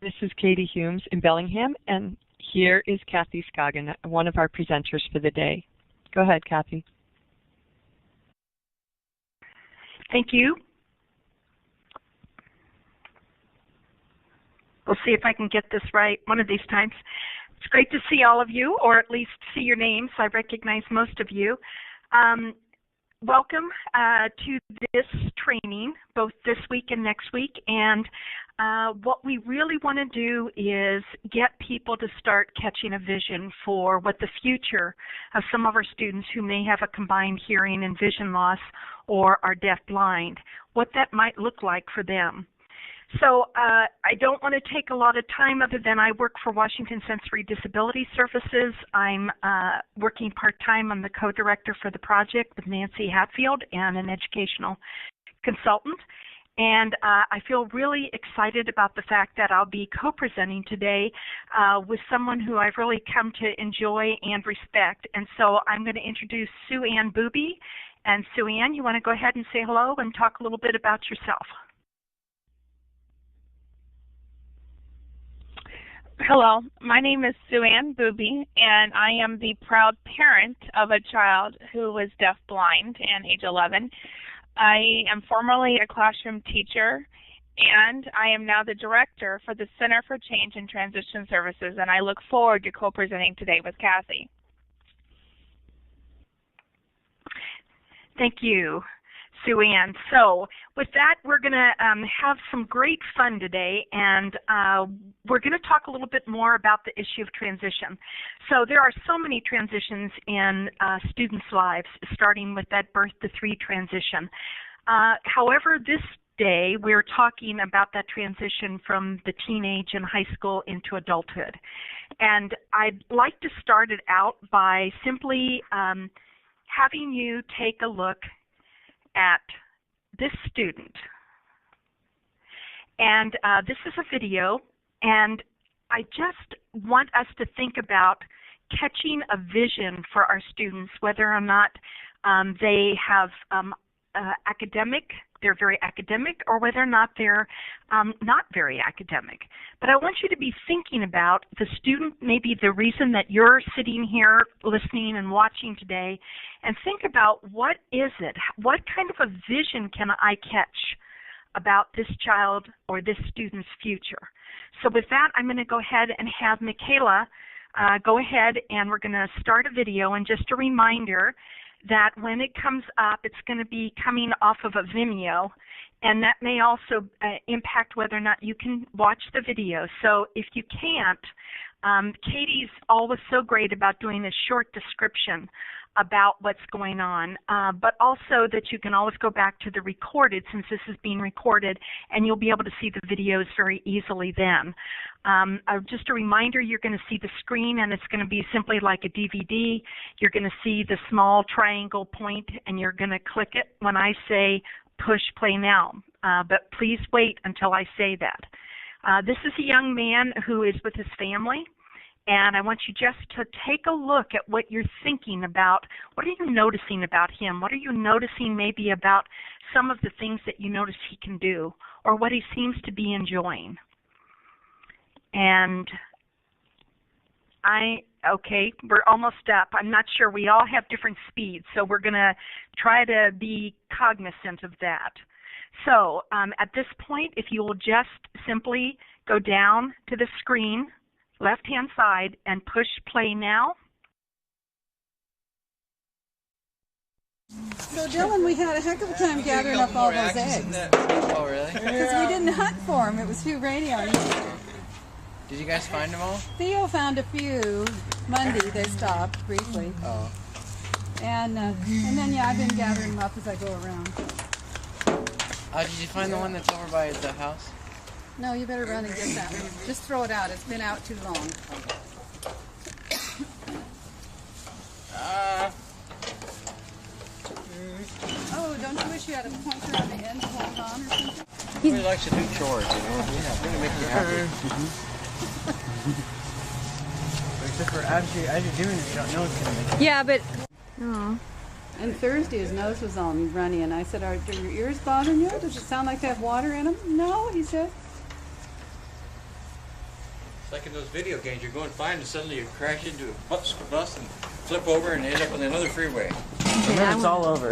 This is Katie Humes in Bellingham, and here is Kathee Scoggin, one of our presenters for the day. Go ahead, Kathee. Thank you. We'll see if I can get this right one of these times. It's great to see all of you, or at least see your names. I recognize most of you. Welcome to this training, both this week and next week. And what we really want to do is get people to start catching a vision for what the future of some of our students who may have a combined hearing and vision loss or are deaf-blind, what that might look like for them. So I don't want to take a lot of time other than I work for Washington Sensory Disability Services. I'm working part-time. I'm the co-director for the project with Nancy Hatfield and an educational consultant. And I feel really excited about the fact that I'll be co-presenting today with someone who I've really come to enjoy and respect. And so I'm going to introduce Sue Ann Bube. And Sue Ann, you want to go ahead and say hello and talk a little bit about yourself? Hello, my name is Sue Ann Bube, and I am the proud parent of a child who was deaf-blind and age 11. I am formerly a classroom teacher, and I am now the director for the Center for Change and Transition Services, and I look forward to co-presenting today with Kathee. Thank you, Sue Ann. So with that, we're going to have some great fun today, and we're going to talk a little bit more about the issue of transition. So there are so many transitions in students' lives, starting with that birth to 3 transition. However, this day we're talking about that transition from the teenage and high school into adulthood. And I'd like to start it out by simply having you take a look at this student. And this is a video, and I just want us to think about catching a vision for our students, whether or not they have they're very academic, or whether or not they're not very academic. But I want you to be thinking about the student, maybe the reason that you're sitting here listening and watching today, and think about what is it, what kind of a vision can I catch about this child or this student's future. So with that, I'm going to go ahead and have Michaela go ahead, and we're going to start a video. And just a reminder that when it comes up, it's going to be coming off of a Vimeo, and that may also impact whether or not you can watch the video. So if you can't, Katie's always so great about doing a short description about what's going on, but also that you can always go back to the recorded, since this is being recorded, and you'll be able to see the videos very easily then. Just a reminder, you're going to see the screen, and it's going to be simply like a DVD. You're going to see the small triangle point, and you're going to click it when I say push play now, but please wait until I say that. This is a young man who is with his family. And I want you just to take a look at what you're thinking about. What are you noticing about him? What are you noticing maybe about some of the things that you notice he can do, or what he seems to be enjoying? And okay, we're almost up. I'm not sure. We all have different speeds, so we're going to try to be cognizant of that. So at this point, if you will just simply go down to the screen, left-hand side, and push play now. So Dylan, we had a heck of a time gathering up all those eggs. Oh, really? Because we didn't hunt for them. It was too rainy on Easter. Did you guys find them all? Theo found a few. Monday they stopped briefly. Oh. And then, yeah, I've been gathering them up as I go around. Did you find the one that's over by the house? No, you better run and get that one. Just throw it out. It's been out too long. Oh, don't you wish you had a pointer on the end to hold on or something? He really likes to do chores, you know? Yeah, it's going to make you happy. Except for as you're doing it, you don't know it's going to make you. Yeah, but... Oh. And Thursday his nose was all runny, and I said, are your ears bothering you? Does it sound like they have water in them? No, he said. It's like in those video games, you're going fine and suddenly you crash into a bus and flip over and end up on another freeway. And then it's all over.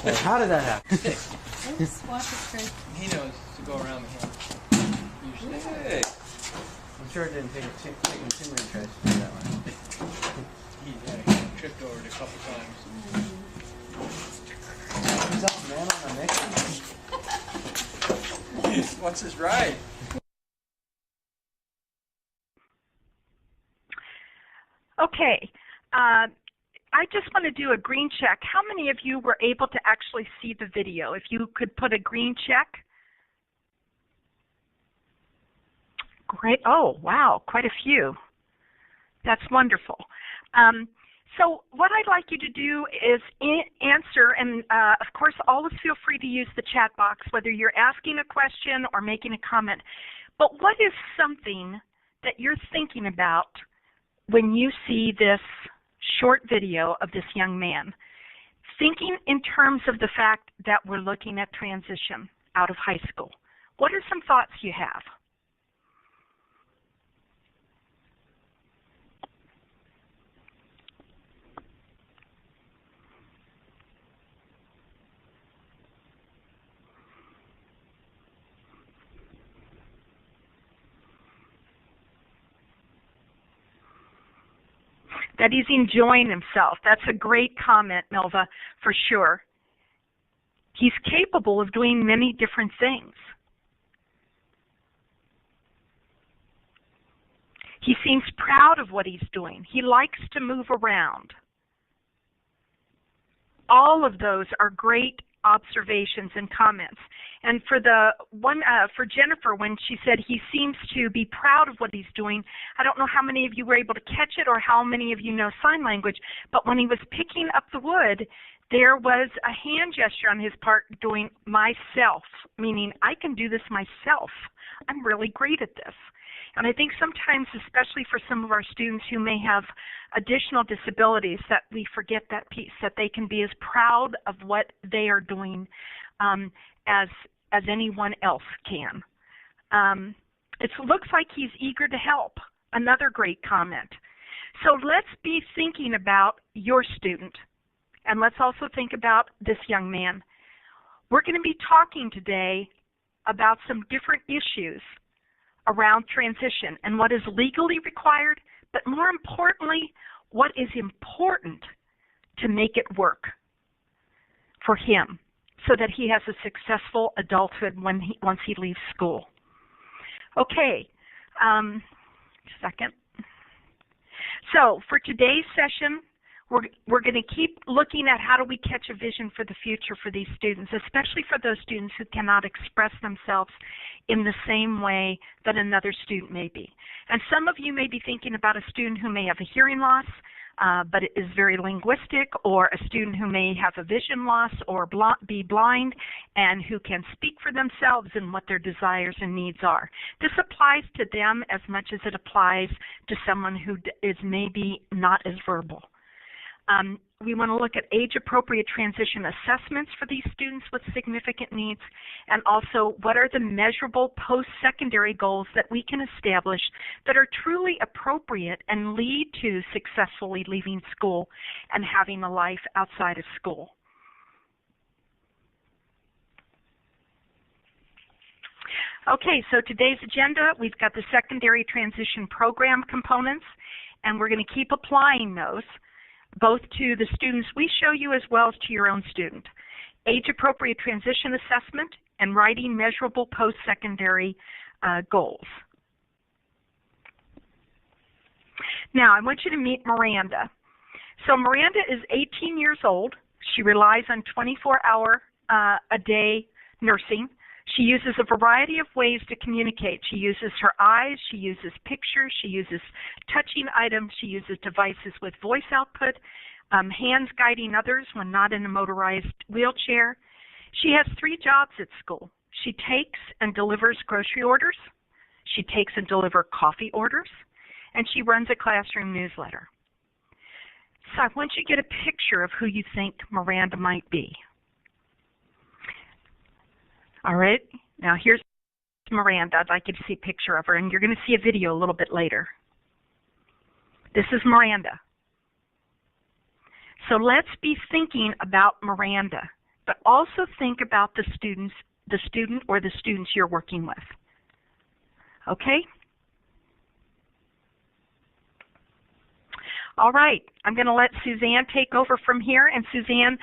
Like, how did that happen? Oops, watch it straight. He knows to go around the hill. Usually. Hey. I'm sure it didn't take too many tries to do that one. He tripped over it a couple times. He's up, man, on a next. What's his ride? Okay. I just want to do a green check. How many of you were able to actually see the video? If you could put a green check. Great. Oh, wow, quite a few. That's wonderful. So what I'd like you to do is answer, and of course always feel free to use the chat box, whether you're asking a question or making a comment. But what is something that you're thinking about when you see this short video of this young man? Thinking in terms of the fact that we're looking at transition out of high school. What are some thoughts you have? That he's enjoying himself. That's a great comment, Melva, for sure. He's capable of doing many different things. He seems proud of what he's doing. He likes to move around. All of those are great observations and comments. And for the one, for Jennifer, when she said he seems to be proud of what he's doing, I don't know how many of you were able to catch it or how many of you know sign language, but when he was picking up the wood, there was a hand gesture on his part doing myself, meaning I can do this myself. I'm really great at this. And I think sometimes, especially for some of our students who may have additional disabilities, that we forget that piece, that they can be as proud of what they are doing as anyone else can. It looks like he's eager to help. Another great comment. So let's be thinking about your student, and let's also think about this young man. We're going to be talking today about some different issues around transition and what is legally required, but more importantly, what is important to make it work for him so that he has a successful adulthood once he leaves school. Okay, second. So for today's session, we're going to keep looking at how do we catch a vision for the future for these students, especially for those students who cannot express themselves in the same way that another student may be. And some of you may be thinking about a student who may have a hearing loss, but is very linguistic, or a student who may have a vision loss or be blind and who can speak for themselves and what their desires and needs are. This applies to them as much as it applies to someone who is maybe not as verbal. We want to look at age-appropriate transition assessments for these students with significant needs, and also what are the measurable post-secondary goals that we can establish that are truly appropriate and lead to successfully leaving school and having a life outside of school. Okay, so today's agenda, we've got the secondary transition program components, and we're going to keep applying those, both to the students we show you as well as to your own student. Age-appropriate transition assessment and writing measurable post-secondary goals. Now, I want you to meet Miranda. So Miranda is 18 years old. She relies on 24-hour a day nursing. She uses a variety of ways to communicate. She uses her eyes, she uses pictures, she uses touching items, she uses devices with voice output, hands guiding others when not in a motorized wheelchair. She has 3 jobs at school. She takes and delivers grocery orders, she takes and delivers coffee orders, and she runs a classroom newsletter. So I want you to get a picture of who you think Miranda might be. All right, now here's Miranda. I'd like you to see a picture of her, and you're going to see a video a little bit later. This is Miranda. So let's be thinking about Miranda, but also think about the student or the students you're working with. Okay? All right, I'm going to let Suzanne take over from here. And Suzanne,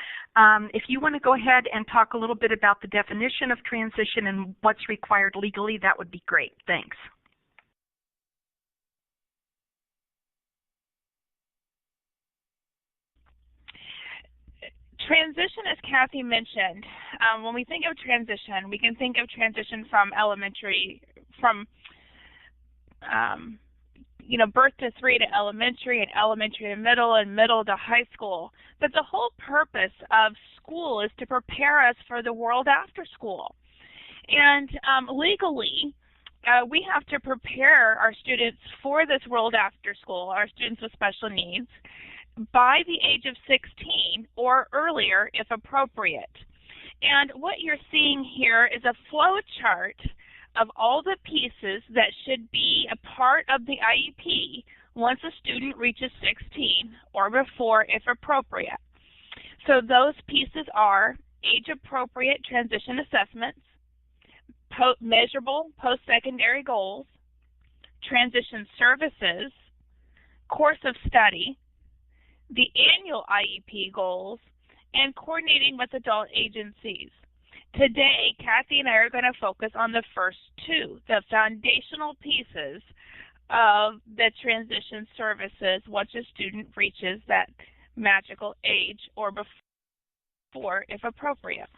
if you want to go ahead and talk a little bit about the definition of transition and what's required legally, that would be great. Thanks. Transition, as Kathee mentioned, when we think of transition, we can think of transition from elementary, from birth to 3 to elementary, and elementary to middle, and middle to high school. But the whole purpose of school is to prepare us for the world after school. And legally, we have to prepare our students for this world after school, our students with special needs, by the age of 16 or earlier if appropriate. And what you're seeing here is a flow chart of all the pieces that should be a part of the IEP once a student reaches 16 or before if appropriate. So those pieces are age-appropriate transition assessments, measurable post-secondary goals, transition services, course of study, the annual IEP goals, and coordinating with adult agencies. Today, Kathee and I are going to focus on the first two, the foundational pieces of the transition services once a student reaches that magical age or before, if appropriate.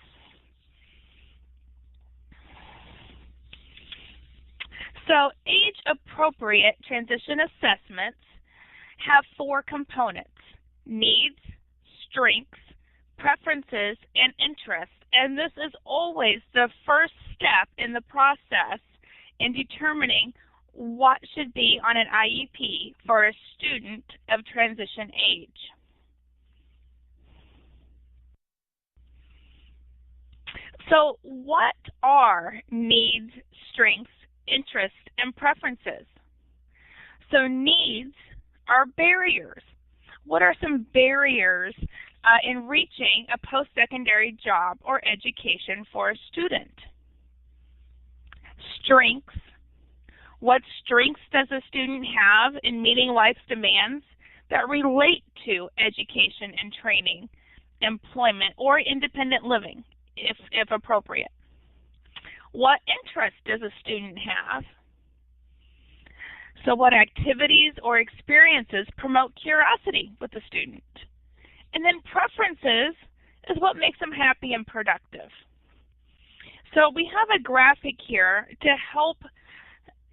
So, age-appropriate transition assessments have 4 components: needs, strengths, preferences, and interests. And this is always the first step in the process in determining what should be on an IEP for a student of transition age. So what are needs, strengths, interests, and preferences? So needs are barriers. What are some barriers in reaching a post-secondary job or education for a student? Strengths. What strengths does a student have in meeting life's demands that relate to education and training, employment, or independent living, if appropriate? What interests does a student have? So what activities or experiences promote curiosity with the student? And then preferences is what makes them happy and productive. So we have a graphic here to help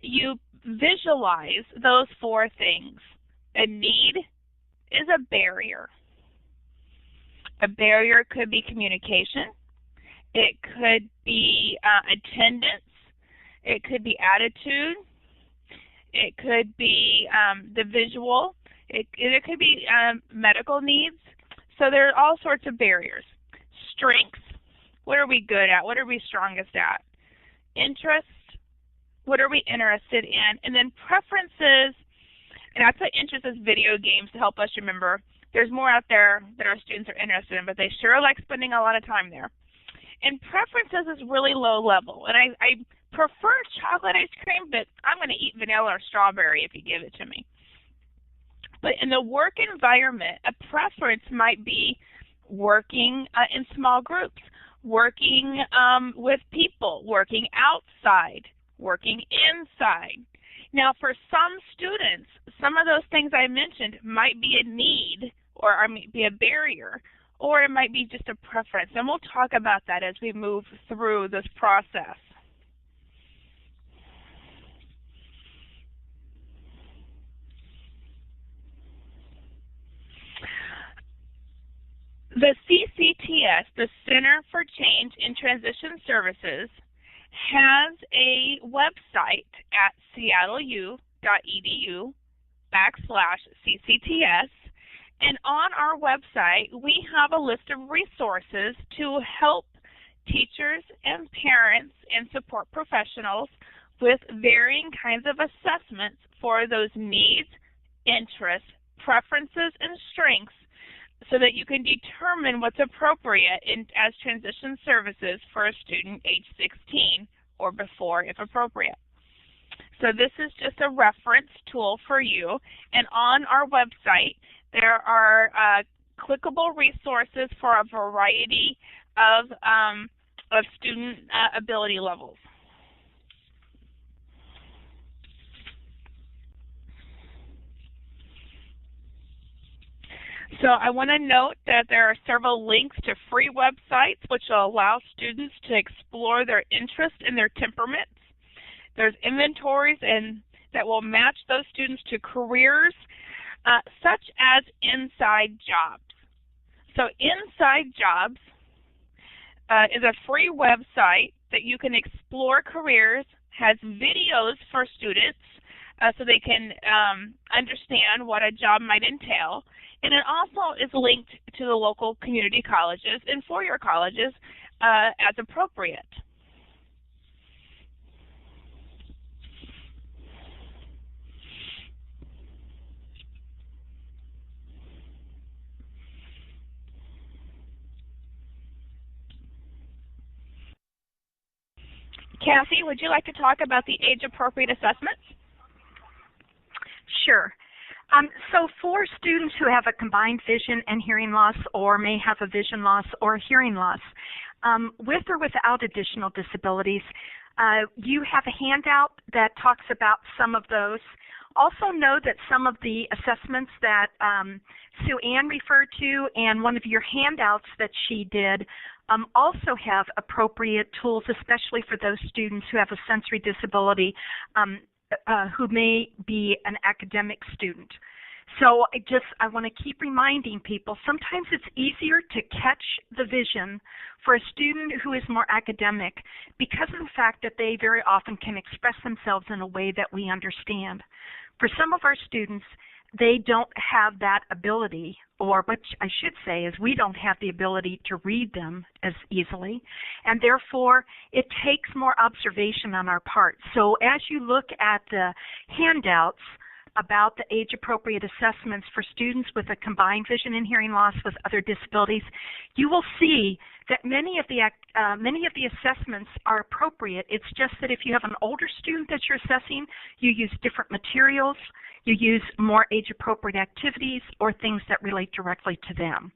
you visualize those 4 things. A need is a barrier. A barrier could be communication. It could be attendance. It could be attitude. It could be the visual. It could be medical needs. So there are all sorts of barriers. Strengths. What are we good at? What are we strongest at? Interests. What are we interested in? And then preferences. And I put interest as video games to help us remember there's more out there that our students are interested in, but they sure like spending a lot of time there. And preferences is really low level. And I prefer chocolate ice cream, but I'm going to eat vanilla or strawberry if you give it to me. But in the work environment, a preference might be working in small groups, working with people, working outside, working inside. Now, for some students, some of those things I mentioned might be a need or might be a barrier, or it might be just a preference. And we'll talk about that as we move through this process. The CCTS, the Center for Change in Transition Services, has a website at seattleu.edu/CCTS. And on our website, we have a list of resources to help teachers and parents and support professionals with varying kinds of assessments for those needs, interests, preferences, and strengths so that you can determine what's appropriate as transition services for a student age 16 or before if appropriate. So this is just a reference tool for you, and on our website there are clickable resources for a variety of student ability levels. So I want to note that there are several links to free websites which will allow students to explore their interests and their temperaments. There's inventories that will match those students to careers such as Inside Jobs. So Inside Jobs is a free website that you can explore careers, has videos for students so they can understand what a job might entail. And it also is linked to the local community colleges and four-year colleges as appropriate. Kathee, would you like to talk about the age-appropriate assessments? Sure. So for students who have a combined vision and hearing loss, or may have a vision loss or a hearing loss, with or without additional disabilities, you have a handout that talks about some of those. Also know that some of the assessments that Sue Ann referred to and one of your handouts that she did also have appropriate tools, especially for those students who have a sensory disability who may be an academic student. So I want to keep reminding people, sometimes it's easier to catch the vision for a student who is more academic because of the fact that they very often can express themselves in a way that we understand. For some of our students, they don't have that ability, or what I should say is we don't have the ability to read them as easily, and therefore it takes more observation on our part. So as you look at the handouts about the age-appropriate assessments for students with a combined vision and hearing loss with other disabilities, you will see that many of the assessments are appropriate. It's just that if you have an older student that you're assessing, you use different materials, you use more age-appropriate activities or things that relate directly to them.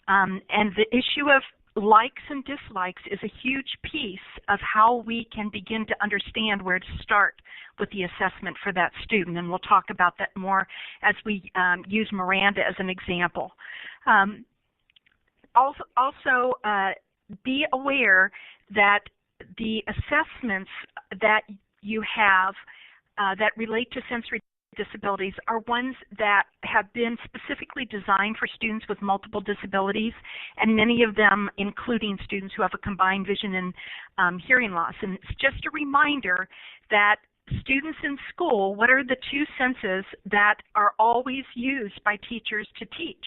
And the issue of likes and dislikes is a huge piece of how we can begin to understand where to start with the assessment for that student, and we'll talk about that more as we use Miranda as an example. Also, be aware that the assessments that you have that relate to sensory disabilities are ones that have been specifically designed for students with multiple disabilities, and many of them including students who have a combined vision and hearing loss. And it's just a reminder that students in school, what are the two senses that are always used by teachers to teach?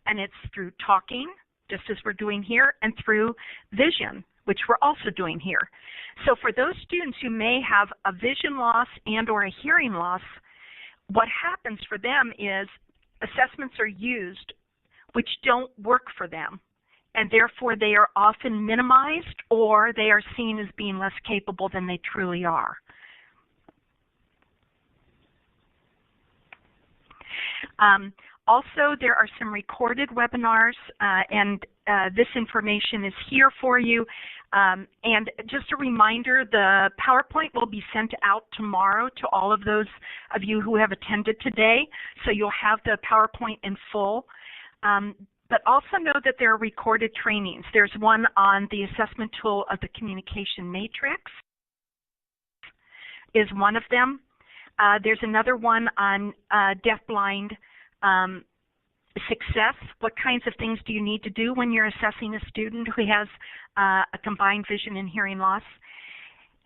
And it's through talking, just as we're doing here, and through vision, which we're also doing here. So for those students who may have a vision loss and or a hearing loss, what happens for them is assessments are used which don't work for them, and therefore they are often minimized or they are seen as being less capable than they truly are. Also, there are some recorded webinars, and this information is here for you. And just a reminder, the PowerPoint will be sent out tomorrow to all of those of you who have attended today, so you'll have the PowerPoint in full. But also know that there are recorded trainings. There's one on the assessment tool of the communication matrix, is one of them. There's another one on deafblind success. What kinds of things do you need to do when you're assessing a student who has a combined vision and hearing loss?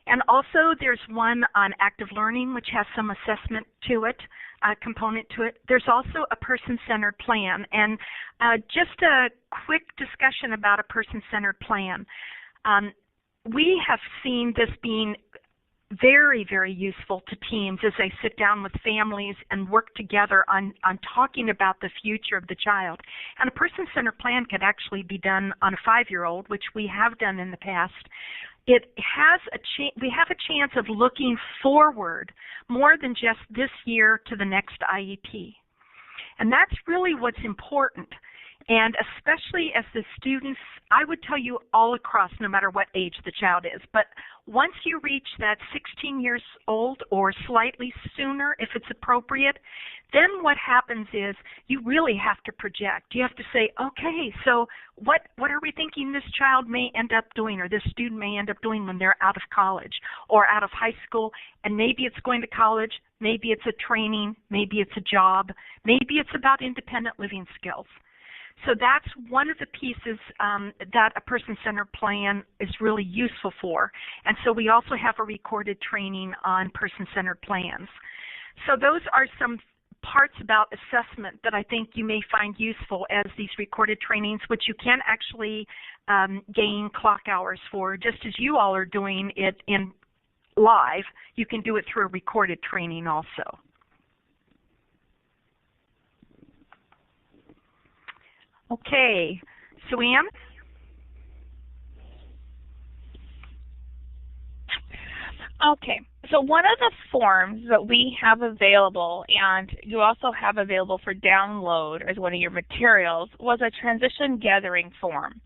And also there's one on active learning, which has some assessment to it, component to it. There's also a person-centered plan. And just a quick discussion about a person-centered plan. We have seen this being very, very useful to teams as they sit down with families and work together on talking about the future of the child. And a person-centered plan could actually be done on a 5-year-old, which we have done in the past. It has we have a chance of looking forward more than just this year to the next IEP. And that's really what's important. And especially as the students, I would tell you all across, no matter what age the child is, but once you reach that 16 years old or slightly sooner, if it's appropriate, then what happens is you really have to project. You have to say, okay, so what are we thinking this child may end up doing, or this student may end up doing when they're out of college or out of high school, and maybe it's going to college, maybe it's a training, maybe it's a job, maybe it's about independent living skills. So that's one of the pieces that a person-centered plan is really useful for. And so we also have a recorded training on person-centered plans. So those are some parts about assessment that I think you may find useful as these recorded trainings, which you can actually gain clock hours for, just as you all are doing it in live. You can do it through a recorded training also. Okay, so Ann? Okay, so one of the forms that we have available, and you also have available for download as one of your materials, was a transition gathering form.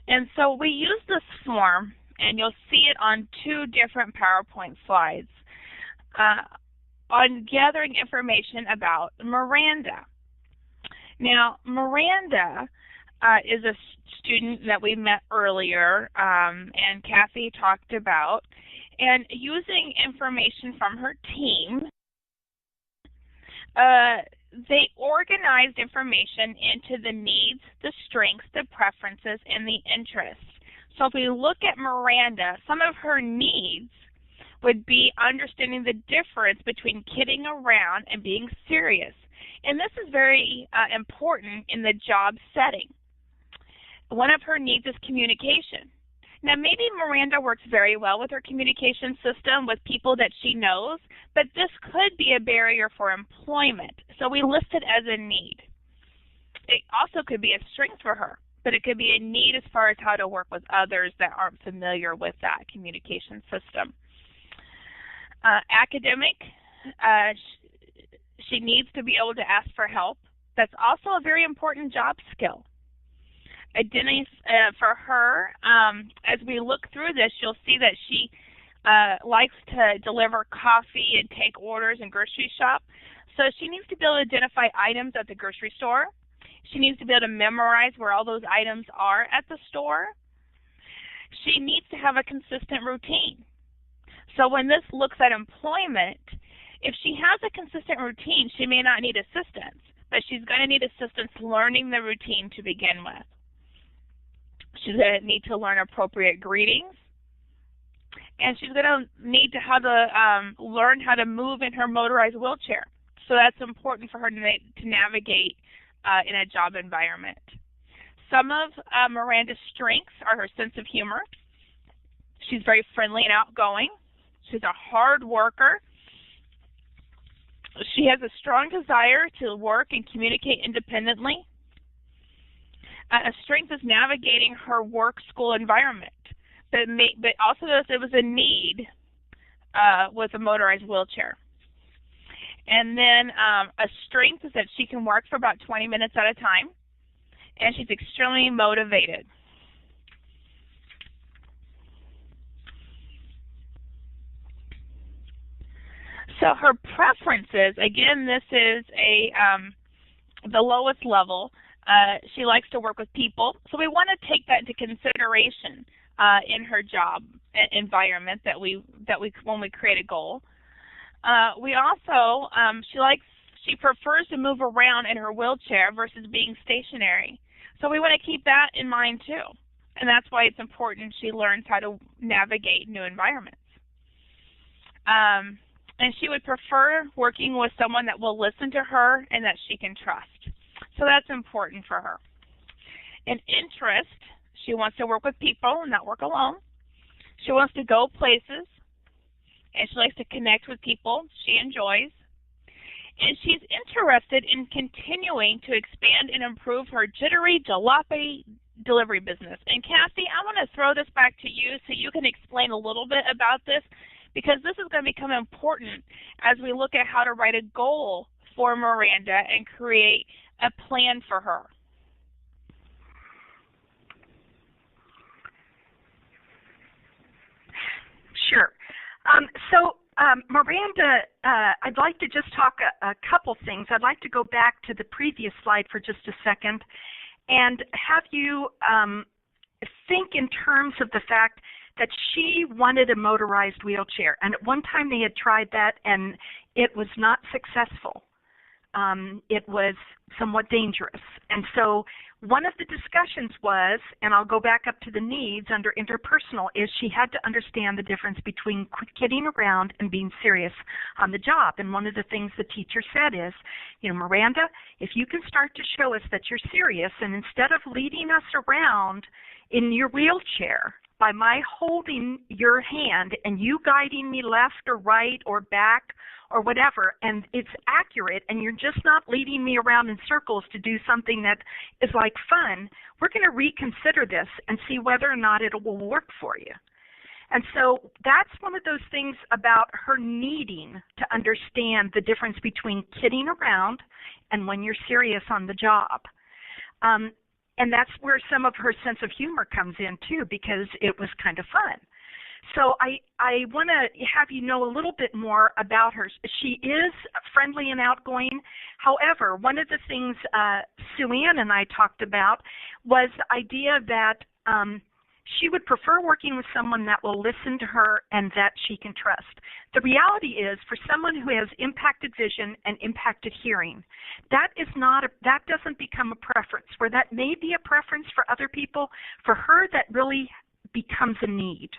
And so we use this form, and you'll see it on 2 different PowerPoint slides, on gathering information about Miranda. Now, Miranda is a student that we met earlier, and Kathee talked about, and using information from her team, they organized information into the needs, the strengths, the preferences, and the interests. So if we look at Miranda, some of her needs would be understanding the difference between kidding around and being serious. And this is very important in the job setting. One of her needs is communication. Now, maybe Miranda works very well with her communication system with people that she knows, but this could be a barrier for employment. So we list it as a need. It also could be a strength for her, but it could be a need as far as how to work with others that aren't familiar with that communication system. Academic, she needs to be able to ask for help. That's also a very important job skill. Identity for her, as we look through this, you'll see that she likes to deliver coffee and take orders and grocery shop. So she needs to be able to identify items at the grocery store. She needs to be able to memorize where all those items are at the store. She needs to have a consistent routine. So when this looks at employment, if she has a consistent routine, she may not need assistance, but she's going to need assistance learning the routine to begin with. She's going to need to learn appropriate greetings, and she's going to need to learn how to move in her motorized wheelchair. So that's important for her to navigate in a job environment. Some of Miranda's strengths are her sense of humor. She's very friendly and outgoing. She's a hard worker. She has a strong desire to work and communicate independently. A strength is navigating her work-school environment, but also there was a need with a motorized wheelchair. And then a strength is that she can work for about 20 minutes at a time, and she's extremely motivated. So her preferences, again, this is the lowest level. She likes to work with people, so we want to take that into consideration in her job environment when we create a goal. We also she prefers to move around in her wheelchair versus being stationary, so we want to keep that in mind too, and that's why it's important she learns how to navigate new environments. And she would prefer working with someone that will listen to her and that she can trust. So that's important for her. An interest, she wants to work with people and not work alone. She wants to go places. and she likes to connect with people she enjoys. And she's interested in continuing to expand and improve her jittery jalopy delivery business. And Kathee, I want to throw this back to you so you can explain a little bit about this, because this is going to become important as we look at how to write a goal for Miranda and create a plan for her. Sure. Miranda, I'd like to just talk a couple things. I'd like to go back to the previous slide for just a second and have you think in terms of the fact that she wanted a motorized wheelchair. And at one time they had tried that and it was not successful. It was somewhat dangerous. And so one of the discussions was, and I'll go back up to the needs under interpersonal, is she had to understand the difference between kidding around and being serious on the job. And one of the things the teacher said is, Miranda, if you can start to show us that you're serious, and instead of leading us around in your wheelchair by my holding your hand and you guiding me left or right or back or whatever, and it's accurate, and you're just not leading me around in circles to do something that is like fun, we're going to reconsider this and see whether or not it will work for you. And so that's one of those things about her needing to understand the difference between kidding around and when you're serious on the job. And that's where some of her sense of humor comes in too, because it was kind of fun. So I want to have you know a little bit more about her. She is friendly and outgoing. However, one of the things Sue Ann and I talked about was the idea that she would prefer working with someone that will listen to her and that she can trust. The reality is, for someone who has impacted vision and impacted hearing, that doesn't become a preference. Where that may be a preference for other people, for her that really becomes a need,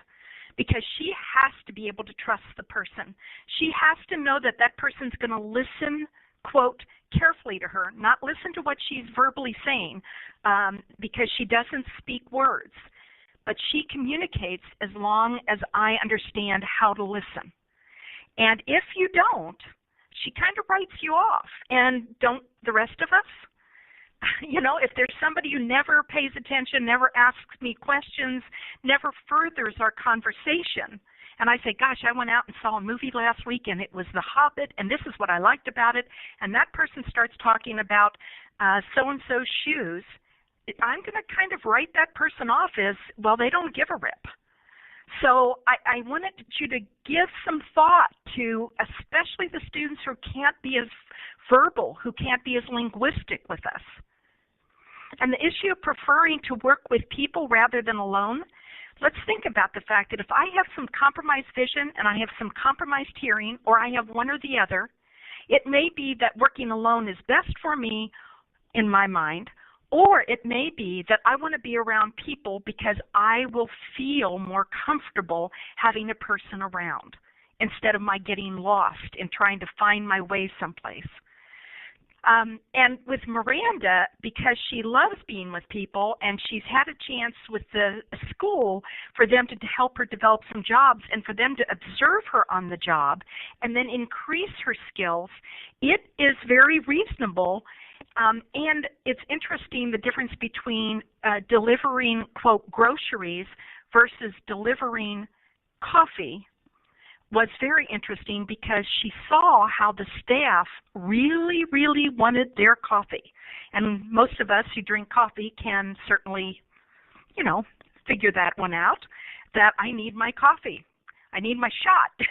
because she has to be able to trust the person. She has to know that that person's going to listen, quote, carefully to her, not listen to what she's verbally saying, because she doesn't speak words. But she communicates as long as I understand how to listen. And if you don't, she kind of writes you off. And don't the rest of us? If there's somebody who never pays attention, never asks me questions, never furthers our conversation, and I say, gosh, I went out and saw a movie last week and it was The Hobbit and this is what I liked about it, and that person starts talking about so-and-so's shoes, I'm going to kind of write that person off as, well, they don't give a rip. So I wanted you to give some thought to, especially the students who can't be as verbal, who can't be as linguistic with us. And the issue of preferring to work with people rather than alone, let's think about the fact that if I have some compromised vision and I have some compromised hearing, or I have one or the other, it may be that working alone is best for me in my mind, or it may be that I want to be around people because I will feel more comfortable having a person around instead of my getting lost in trying to find my way someplace. And with Miranda, because she loves being with people and she's had a chance with the school for them to help her develop some jobs and for them to observe her on the job and then increase her skills, it is very reasonable. And it's interesting the difference between delivering, quote, groceries versus delivering coffee was very interesting, because she saw how the staff really, really wanted their coffee. And most of us who drink coffee can certainly, figure that one out, that I need my coffee. I need my shot.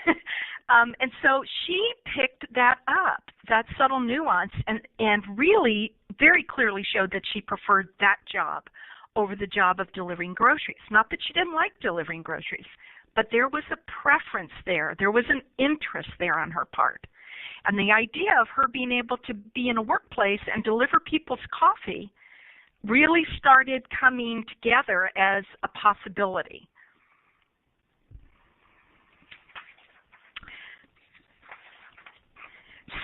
And so she picked that up, that subtle nuance, and really very clearly showed that she preferred that job over the job of delivering groceries. Not that she didn't like delivering groceries, but there was a preference there. There was an interest there on her part. And the idea of her being able to be in a workplace and deliver people's coffee really started coming together as a possibility.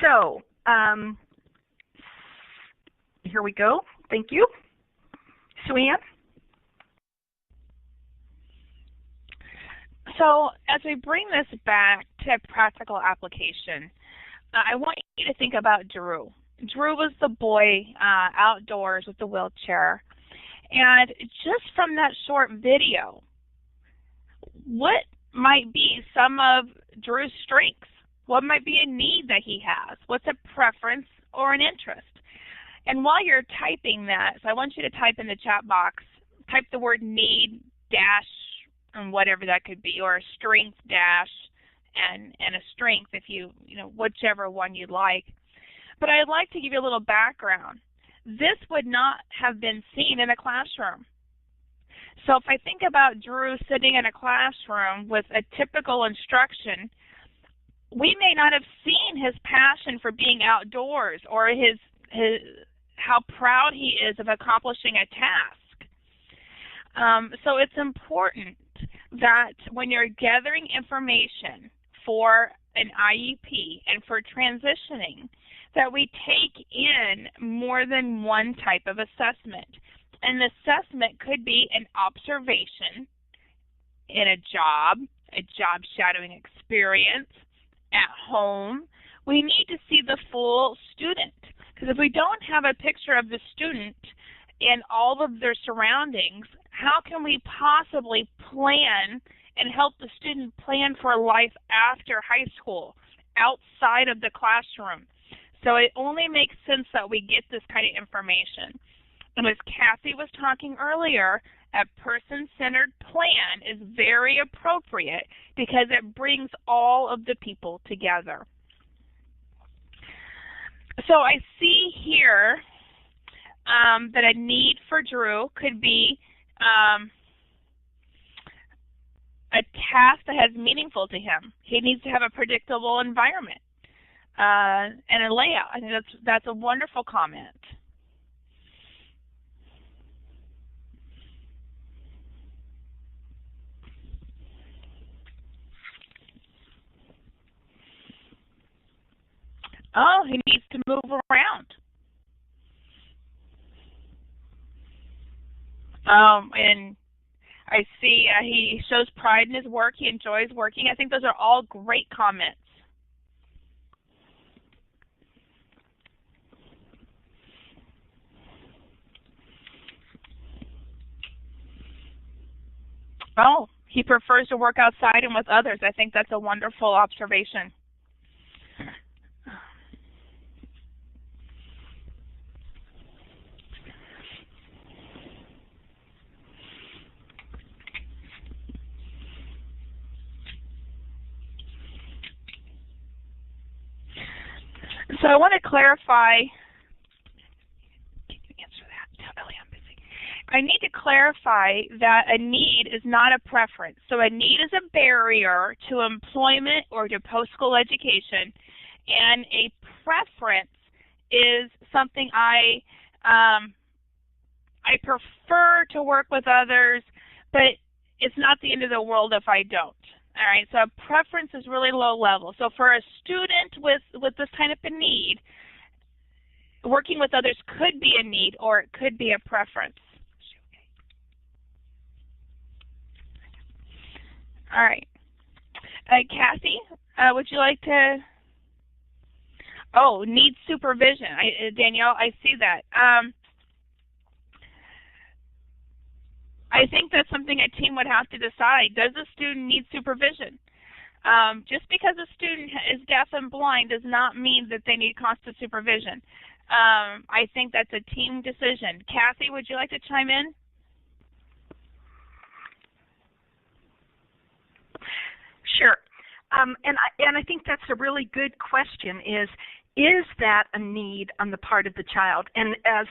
So, here we go. Thank you. Sue Ann? So as we bring this back to practical application, I want you to think about Drew. Drew was the boy outdoors with the wheelchair. And just from that short video, what might be some of Drew's strengths? What might be a need that he has? What's a preference or an interest? And while you're typing that, so I want you to type in the chat box, type the word need dash and whatever that could be, or a strength dash and a strength if you know, whichever one you'd like. But I'd like to give you a little background. This would not have been seen in a classroom. So if I think about Drew sitting in a classroom with a typical instruction, we may not have seen his passion for being outdoors or his how proud he is of accomplishing a task. So it's important that when you're gathering information for an IEP and for transitioning, that we take in more than one type of assessment. An assessment could be an observation in a job shadowing experience, at home. We need to see the full student, because if we don't have a picture of the student and all of their surroundings, how can we possibly plan and help the student plan for life after high school, outside of the classroom? So it only makes sense that we get this kind of information. And as Kathee was talking earlier, a person-centered plan is very appropriate because it brings all of the people together. So I see here that a need for Drew could be a task that has meaningful to him. He needs to have a predictable environment and a layout. I think that's a wonderful comment. Oh, he needs to move around. And I see he shows pride in his work. He enjoys working. I think those are all great comments. Oh, he prefers to work outside and with others. I think that's a wonderful observation. So I want to clarify. Can you answer that? Tell Ellie I'm busy. I need to clarify that a need is not a preference. So a need is a barrier to employment or to post-school education, and a preference is something I prefer to work with others, but it's not the end of the world if I don't. All right, so a preference is really low level. So for a student with this kind of a need, working with others could be a need or it could be a preference. All right. Kathee, would you like to? Oh, need supervision. Danielle, I see that. I think that's something a team would have to decide. Does a student need supervision? Just because a student is deaf and blind does not mean that they need constant supervision. I think that's a team decision. Kathee, would you like to chime in? Sure. And I think that's a really good question is that a need on the part of the child? And as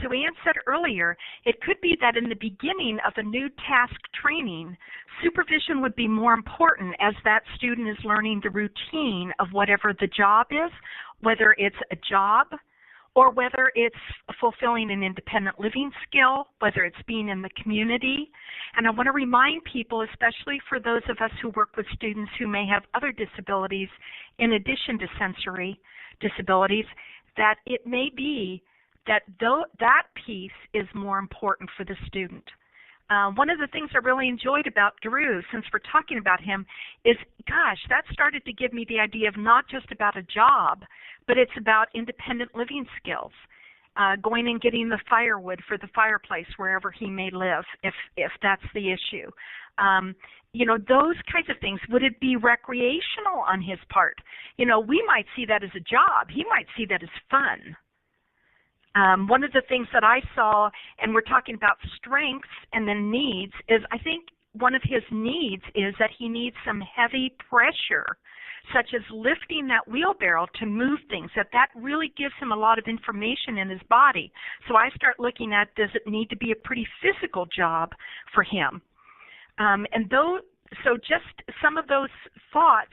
Sue Ann said earlier, it could be that in the beginning of a new task training, supervision would be more important as that student is learning the routine of whatever the job is, whether it's a job or whether it's fulfilling an independent living skill, whether it's being in the community. And I want to remind people, especially for those of us who work with students who may have other disabilities in addition to sensory disabilities, that it may be that that piece is more important for the student. one of the things I really enjoyed about Drew, since we're talking about him, is, gosh, that started to give me the idea of not just about a job, but it's about independent living skills. Going and getting the firewood for the fireplace wherever he may live, if that's the issue. Those kinds of things. Would it be recreational on his part? We might see that as a job. He might see that as fun. One of the things that I saw, and we're talking about strengths and then needs, is I think one of his needs is that he needs some heavy pressure, such as lifting that wheelbarrow to move things, that really gives him a lot of information in his body. So I start looking at, does it need to be a pretty physical job for him? So just some of those thoughts.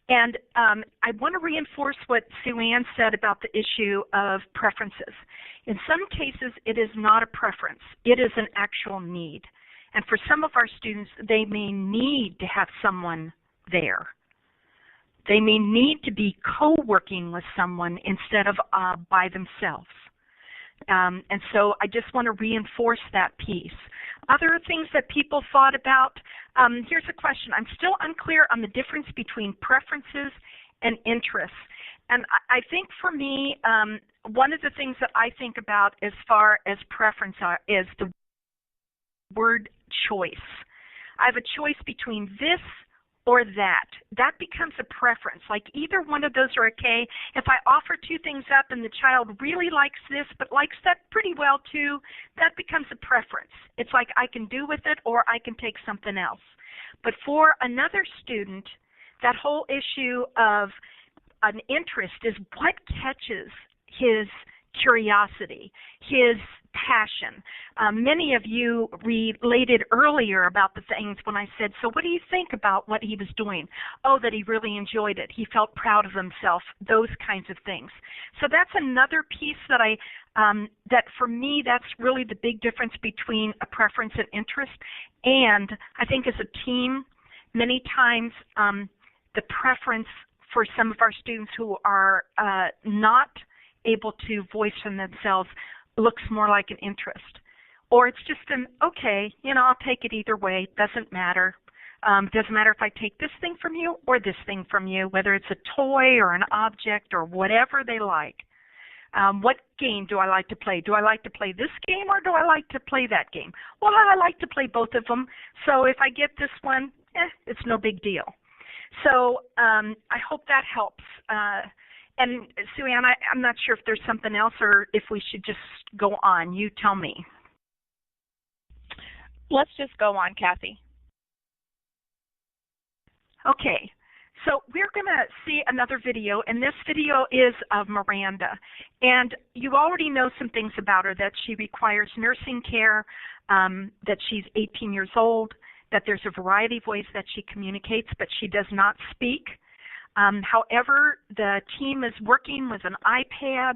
And I want to reinforce what Sue Ann said about the issue of preferences. In some cases, it is not a preference. It is an actual need. And for some of our students, they may need to have someone there. They may need to be co-working with someone instead of by themselves. And so I just want to reinforce that piece. Other things that people thought about, here's a question. I'm still unclear on the difference between preferences and interests. And I think for me, one of the things that I think about as far as preference is the word choice. I have a choice between this or that. That becomes a preference. Like either one of those are okay. If I offer two things up and the child really likes this but likes that pretty well too, that becomes a preference. It's like I can do with it or I can take something else. But for another student, that whole issue of an interest is what catches his curiosity, his passion. Many of you related earlier about the things when I said, so what do you think about what he was doing? Oh, that he really enjoyed it. He felt proud of himself, those kinds of things. So that's another piece that that for me, that's really the big difference between a preference and interest. And I think as a team, many times the preference for some of our students who are not able to voice for themselves looks more like an interest. Or it's just an, okay, I'll take it either way, doesn't matter. Doesn't matter if I take this thing from you or this thing from you, whether it's a toy or an object or whatever they like. What game do I like to play? Do I like to play this game or do I like to play that game? Well, I like to play both of them, so if I get this one, it's no big deal. So I hope that helps. And Sue Ann, I'm not sure if there's something else or if we should just go on. You tell me. Let's just go on, Kathee. Okay. So we're going to see another video, and this video is of Miranda. And you already know some things about her, that she requires nursing care, that she's 18 years old, that there's a variety of ways that she communicates, but she does not speak. However, the team is working with an iPad,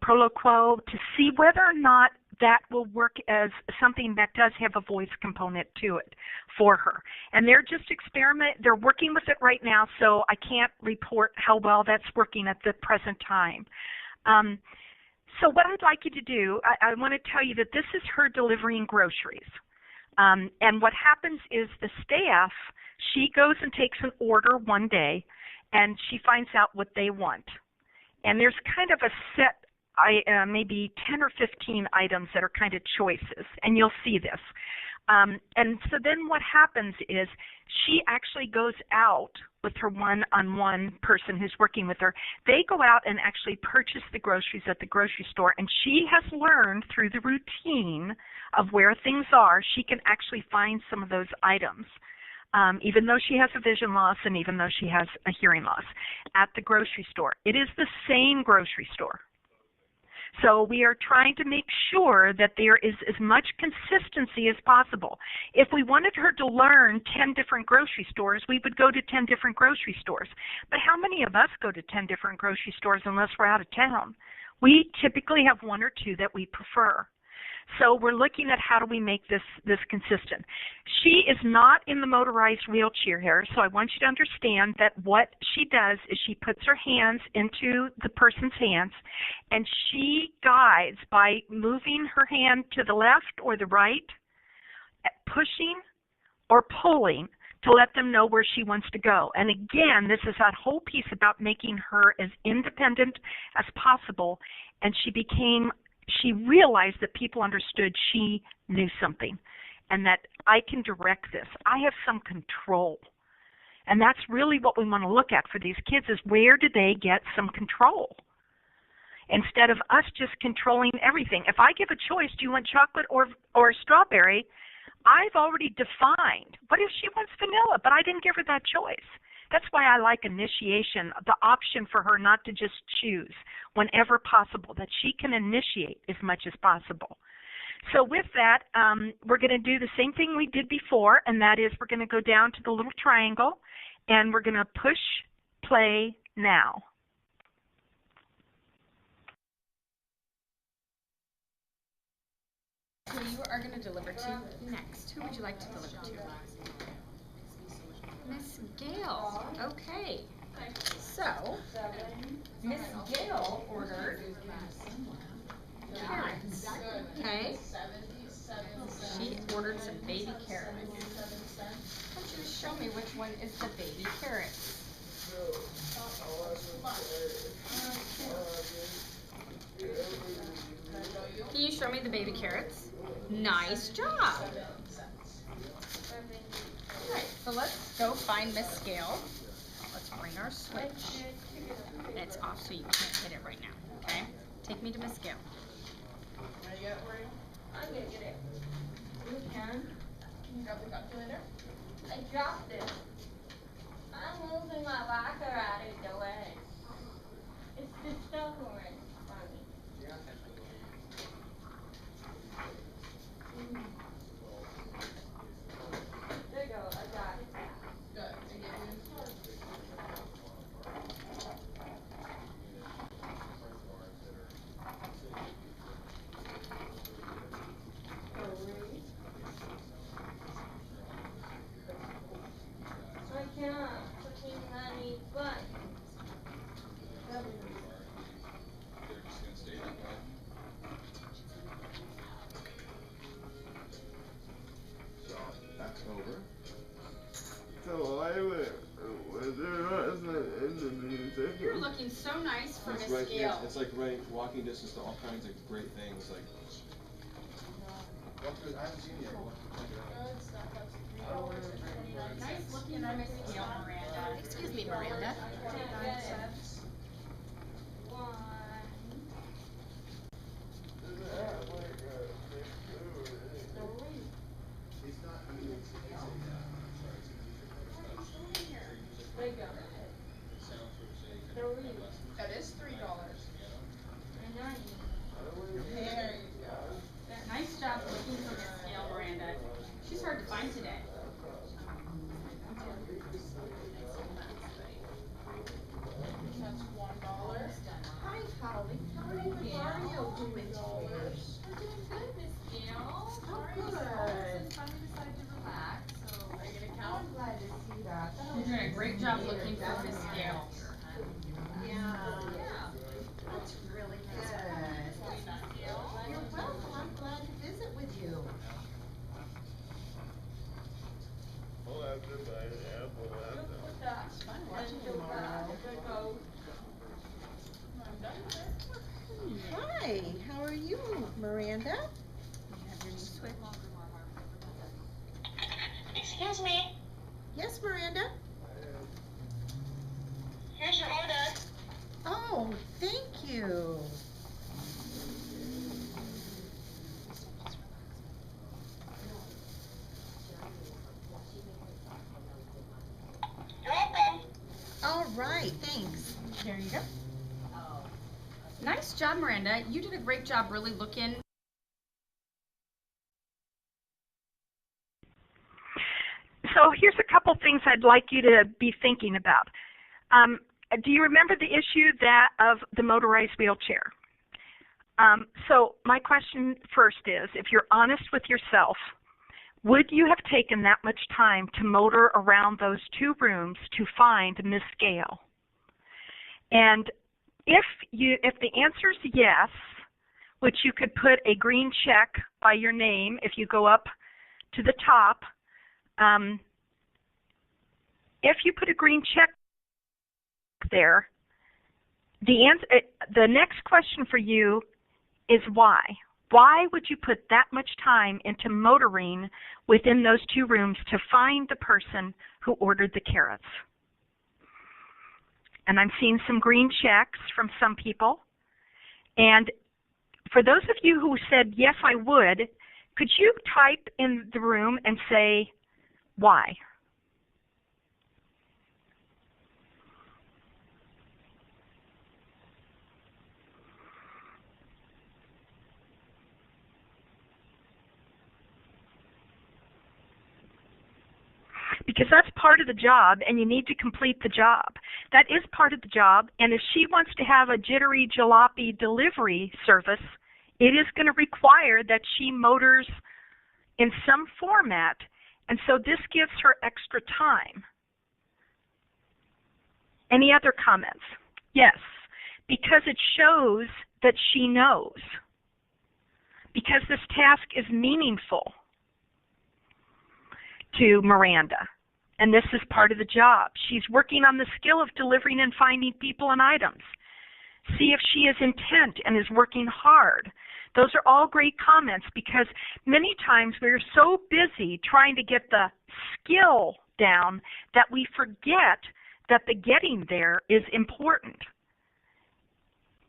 Proloquo, to see whether or not that will work as something that does have a voice component to it for her. And they're just they're working with it right now, so I can't report how well that's working at the present time. So what I'd like you to do, I want to tell you that this is her delivering groceries. And what happens is the staff, she goes and takes an order one day, and she finds out what they want. And there's kind of a set, maybe 10 or 15 items that are kind of choices, and you'll see this. And so then what happens is she actually goes out with her one-on-one person who's working with her. They go out and actually purchase the groceries at the grocery store, and she has learned through the routine of where things are, she can actually find some of those items. Even though she has a vision loss and even though she has a hearing loss at the grocery store. It is the same grocery store. So we are trying to make sure that there is as much consistency as possible. If we wanted her to learn 10 different grocery stores, we would go to 10 different grocery stores. But how many of us go to 10 different grocery stores unless we're out of town? We typically have one or two that we prefer. So we're looking at how do we make this consistent. She is not in the motorized wheelchair here, so I want you to understand that what she does is she puts her hands into the person's hands, and she guides by moving her hand to the left or the right pushing or pulling to let them know where she wants to go. And again, this is that whole piece about making her as independent as possible, and she realized that people understood she knew something and that I can direct this. I have some control. And that's really what we want to look at for these kids, is where do they get some control? Instead of us just controlling everything. If I give a choice, do you want chocolate or strawberry, I've already defined. What if she wants vanilla, but I didn't give her that choice? That's why I like initiation, the option for her not to just choose whenever possible, that she can initiate as much as possible. So with that, we're going to do the same thing we did before, and that is we're going to go down to the little triangle, and we're going to push play now. So you are going to deliver to next. Who would you like to deliver to? Miss Gail. Okay. So, Miss Gail ordered carrots. Okay. She ordered some baby carrots. Why don't you show me which one is the baby carrot? Can you show me the baby carrots? Nice job. Alright, so let's go find Miss Gail. Let's bring our switch. And it's off so you can't hit it right now, okay? Take me to Miss Gail. I'm gonna get it. You can. You got the calculator? I dropped it. I'm moving my locker out of the way. It's the stuff one. There you go, I got it. Good. I cannot put in any button. October. So I went. You're looking so nice for Miss Right, Gail. it's like right walking distance to all kinds of great things. Like. I haven't seen you yet. Nice looking for Miss Gail, Miranda. Excuse me, Miranda. That is $3. There you go. Nice job looking for Miss Gail, Miranda. She's hard to find today. That's $1. Hi, Holly. How are you doing? I'm doing good, Miss Gail. Oh, good. Finally decided to relax, so Are you gonna count? I'm glad to see that. you're doing a great job looking for Miss Gail. Yeah. That's really good. You're welcome. I'm glad to visit with you. It's fun watching you, Mario. Hi, how are you, Miranda? You have your new switch. Excuse me. Yes, Miranda? Here's your order. Oh, thank you. You're welcome. All right, thanks. There you go. Nice job, Miranda. You did a great job really looking. So here's a couple things I'd like you to be thinking about. Do you remember the issue of the motorized wheelchair? So my question first is, if you're honest with yourself, would you have taken that much time to motor around those two rooms to find Miss Gail? And if the answer is yes, which you could put a green check by your name if you go up to the top, if you put a green check there, the next question for you is why. Why would you put that much time into motoring within those 2 rooms to find the person who ordered the carrots? And I'm seeing some green checks from some people. And for those of you who said, yes, I would, could you type in the room and say, why? Because that's part of the job, and you need to complete the job. That is part of the job, and if she wants to have a jittery jalopy delivery service, it is going to require that she motors in some format, and so this gives her extra time. Any other comments? Yes, because it shows that she knows. Because this task is meaningful to Miranda. And this is part of the job. She's working on the skill of delivering and finding people and items. See if she is intent and is working hard. Those are all great comments because many times we're so busy trying to get the skill down that we forget that the getting there is important.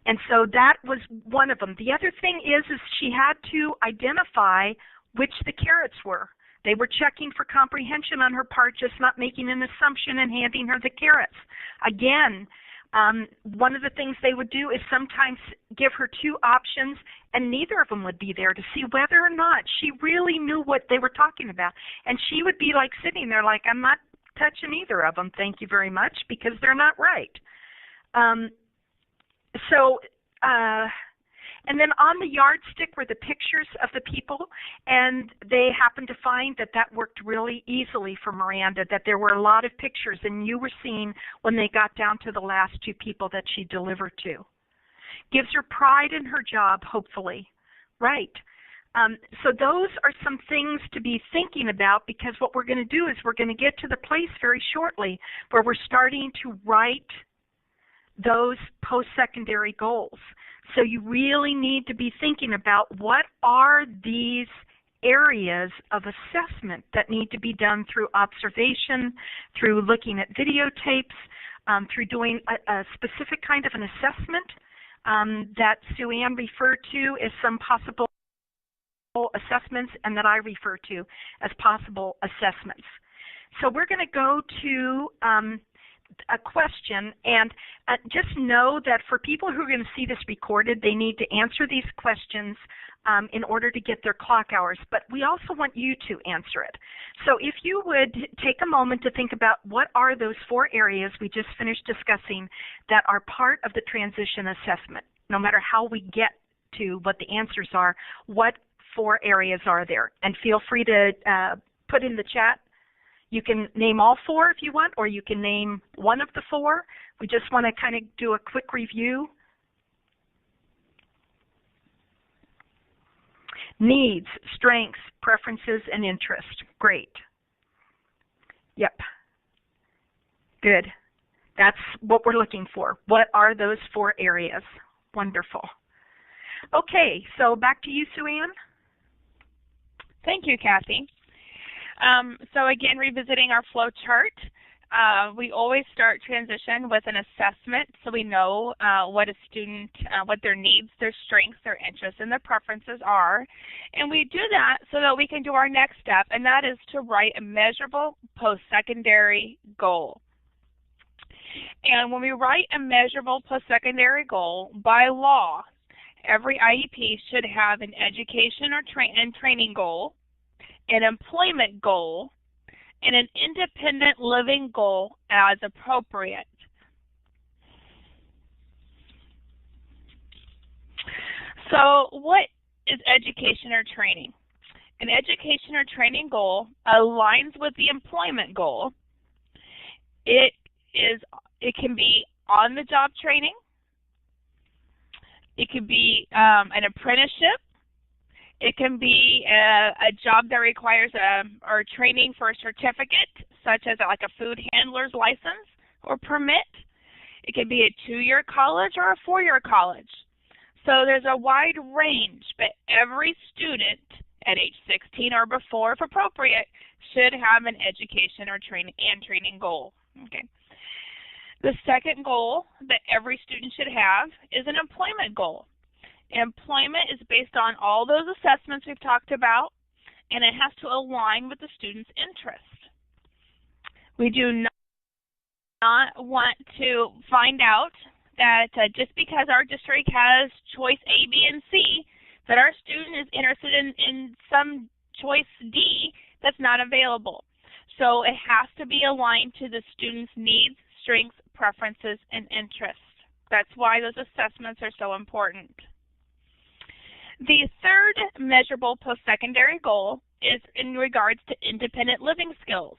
And so that was one of them. The other thing is she had to identify which the carrots were. They were checking for comprehension on her part, just not making an assumption and handing her the carrots. Again, one of the things they would do is sometimes give her 2 options, and neither of them would be there to see whether or not she really knew what they were talking about. And she would be like sitting there like, I'm not touching either of them, thank you very much, because they're not right. And then on the yardstick were the pictures of the people, and they happened to find that that worked really easily for Miranda, that there were a lot of pictures, and you were seeing when they got down to the last 2 people that she delivered to. Gives her pride in her job, hopefully. Right. So those are some things to be thinking about, because what we're going to do is we're going to get to the place very shortly where we're starting to write those post-secondary goals. So you really need to be thinking about what are these areas of assessment that need to be done through observation, through looking at videotapes, through doing a specific kind of an assessment that Sue Ann referred to as some possible assessments and that I refer to as possible assessments. So we're going to go to a question, and just know that for people who are going to see this recorded, they need to answer these questions in order to get their clock hours, but we also want you to answer it. So if you would take a moment to think about what are those 4 areas we just finished discussing that are part of the transition assessment, no matter how we get to what the answers are, what 4 areas are there? And feel free to put in the chat. You can name all 4 if you want, or you can name one of the 4. We just want to kind of do a quick review. Needs, strengths, preferences, and interest. Great. Yep. Good. That's what we're looking for. What are those 4 areas? Wonderful. Okay, so back to you, Sue Ann. Thank you, Kathee. So again, revisiting our flow chart, we always start transition with an assessment so we know what a student, what their needs, their strengths, their interests, and their preferences are. And we do that so that we can do our next step, and that is to write a measurable post-secondary goal. And when we write a measurable post-secondary goal, by law, every IEP should have an education or training goal, an employment goal, and an independent living goal as appropriate. So what is education or training? An education or training goal aligns with the employment goal. It can be on-the-job training. It could be an apprenticeship. It can be a job that requires or training for a certificate, such as like a food handler's license or permit. It can be a 2-year college or a 4-year college. So there's a wide range, but every student at age 16 or before, if appropriate, should have an education or training goal. Okay. The second goal that every student should have is an employment goal. Employment is based on all those assessments we've talked about, and it has to align with the student's interest. We do not want to find out that just because our district has choice A, B, and C, that our student is interested in some choice D that's not available. So it has to be aligned to the student's needs, strengths, preferences, and interests. That's why those assessments are so important. The third measurable post-secondary goal is in regards to independent living skills.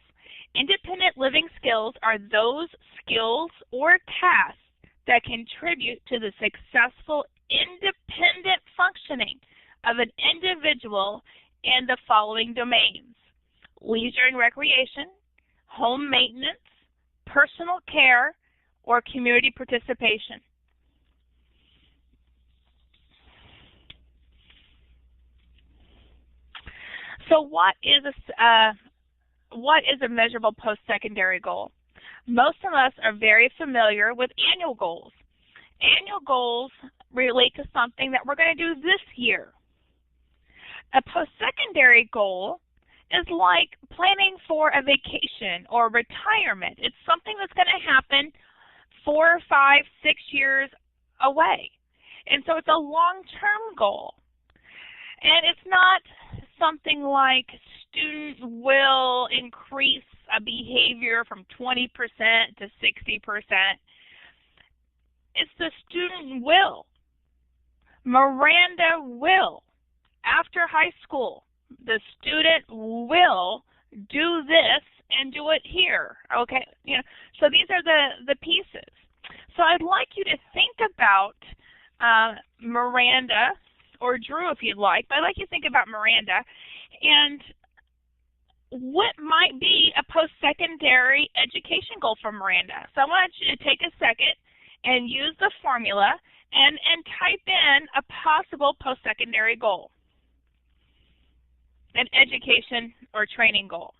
Independent living skills are those skills or tasks that contribute to the successful independent functioning of an individual in the following domains: leisure and recreation, home maintenance, personal care, or community participation. So what is a measurable post-secondary goal? Most of us are very familiar with annual goals. Annual goals relate to something that we're going to do this year. A post-secondary goal is like planning for a vacation or retirement. It's something that's going to happen 4, 5, 6 years away. And so it's a long-term goal. And it's not something like student will increase a behavior from 20% to 60%. It's the student will. Miranda will. After high school, the student will do this and do it here. Okay, so these are the pieces. So I'd like you to think about Miranda, or Drew if you'd like, but I'd like you to think about Miranda and what might be a post-secondary education goal for Miranda. So I want you to take a second and use the formula and type in a possible post-secondary goal, an education or training goal.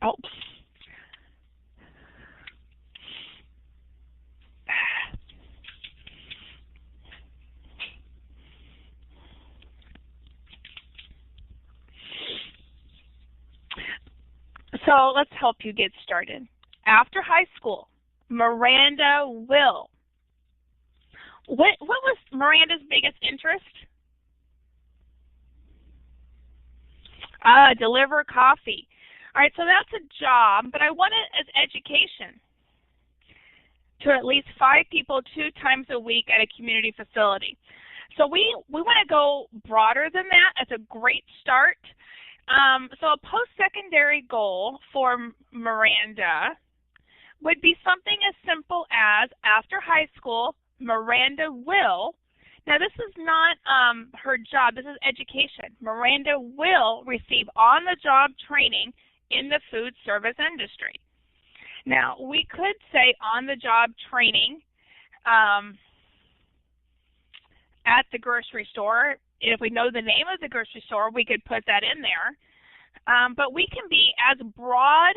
Oh. So let's help you get started. After high school, Miranda will. What was Miranda's biggest interest? Deliver coffee. All right, so that's a job, but I want it as education to at least 5 people 2 times a week at a community facility. So we want to go broader than that. That's a great start. So a post-secondary goal for Miranda would be something as simple as, after high school, Miranda will. Now, this is not her job. This is education. Miranda will receive on-the-job training in the food service industry. Now, we could say on-the-job training at the grocery store. If we know the name of the grocery store, we could put that in there. But we can be as broad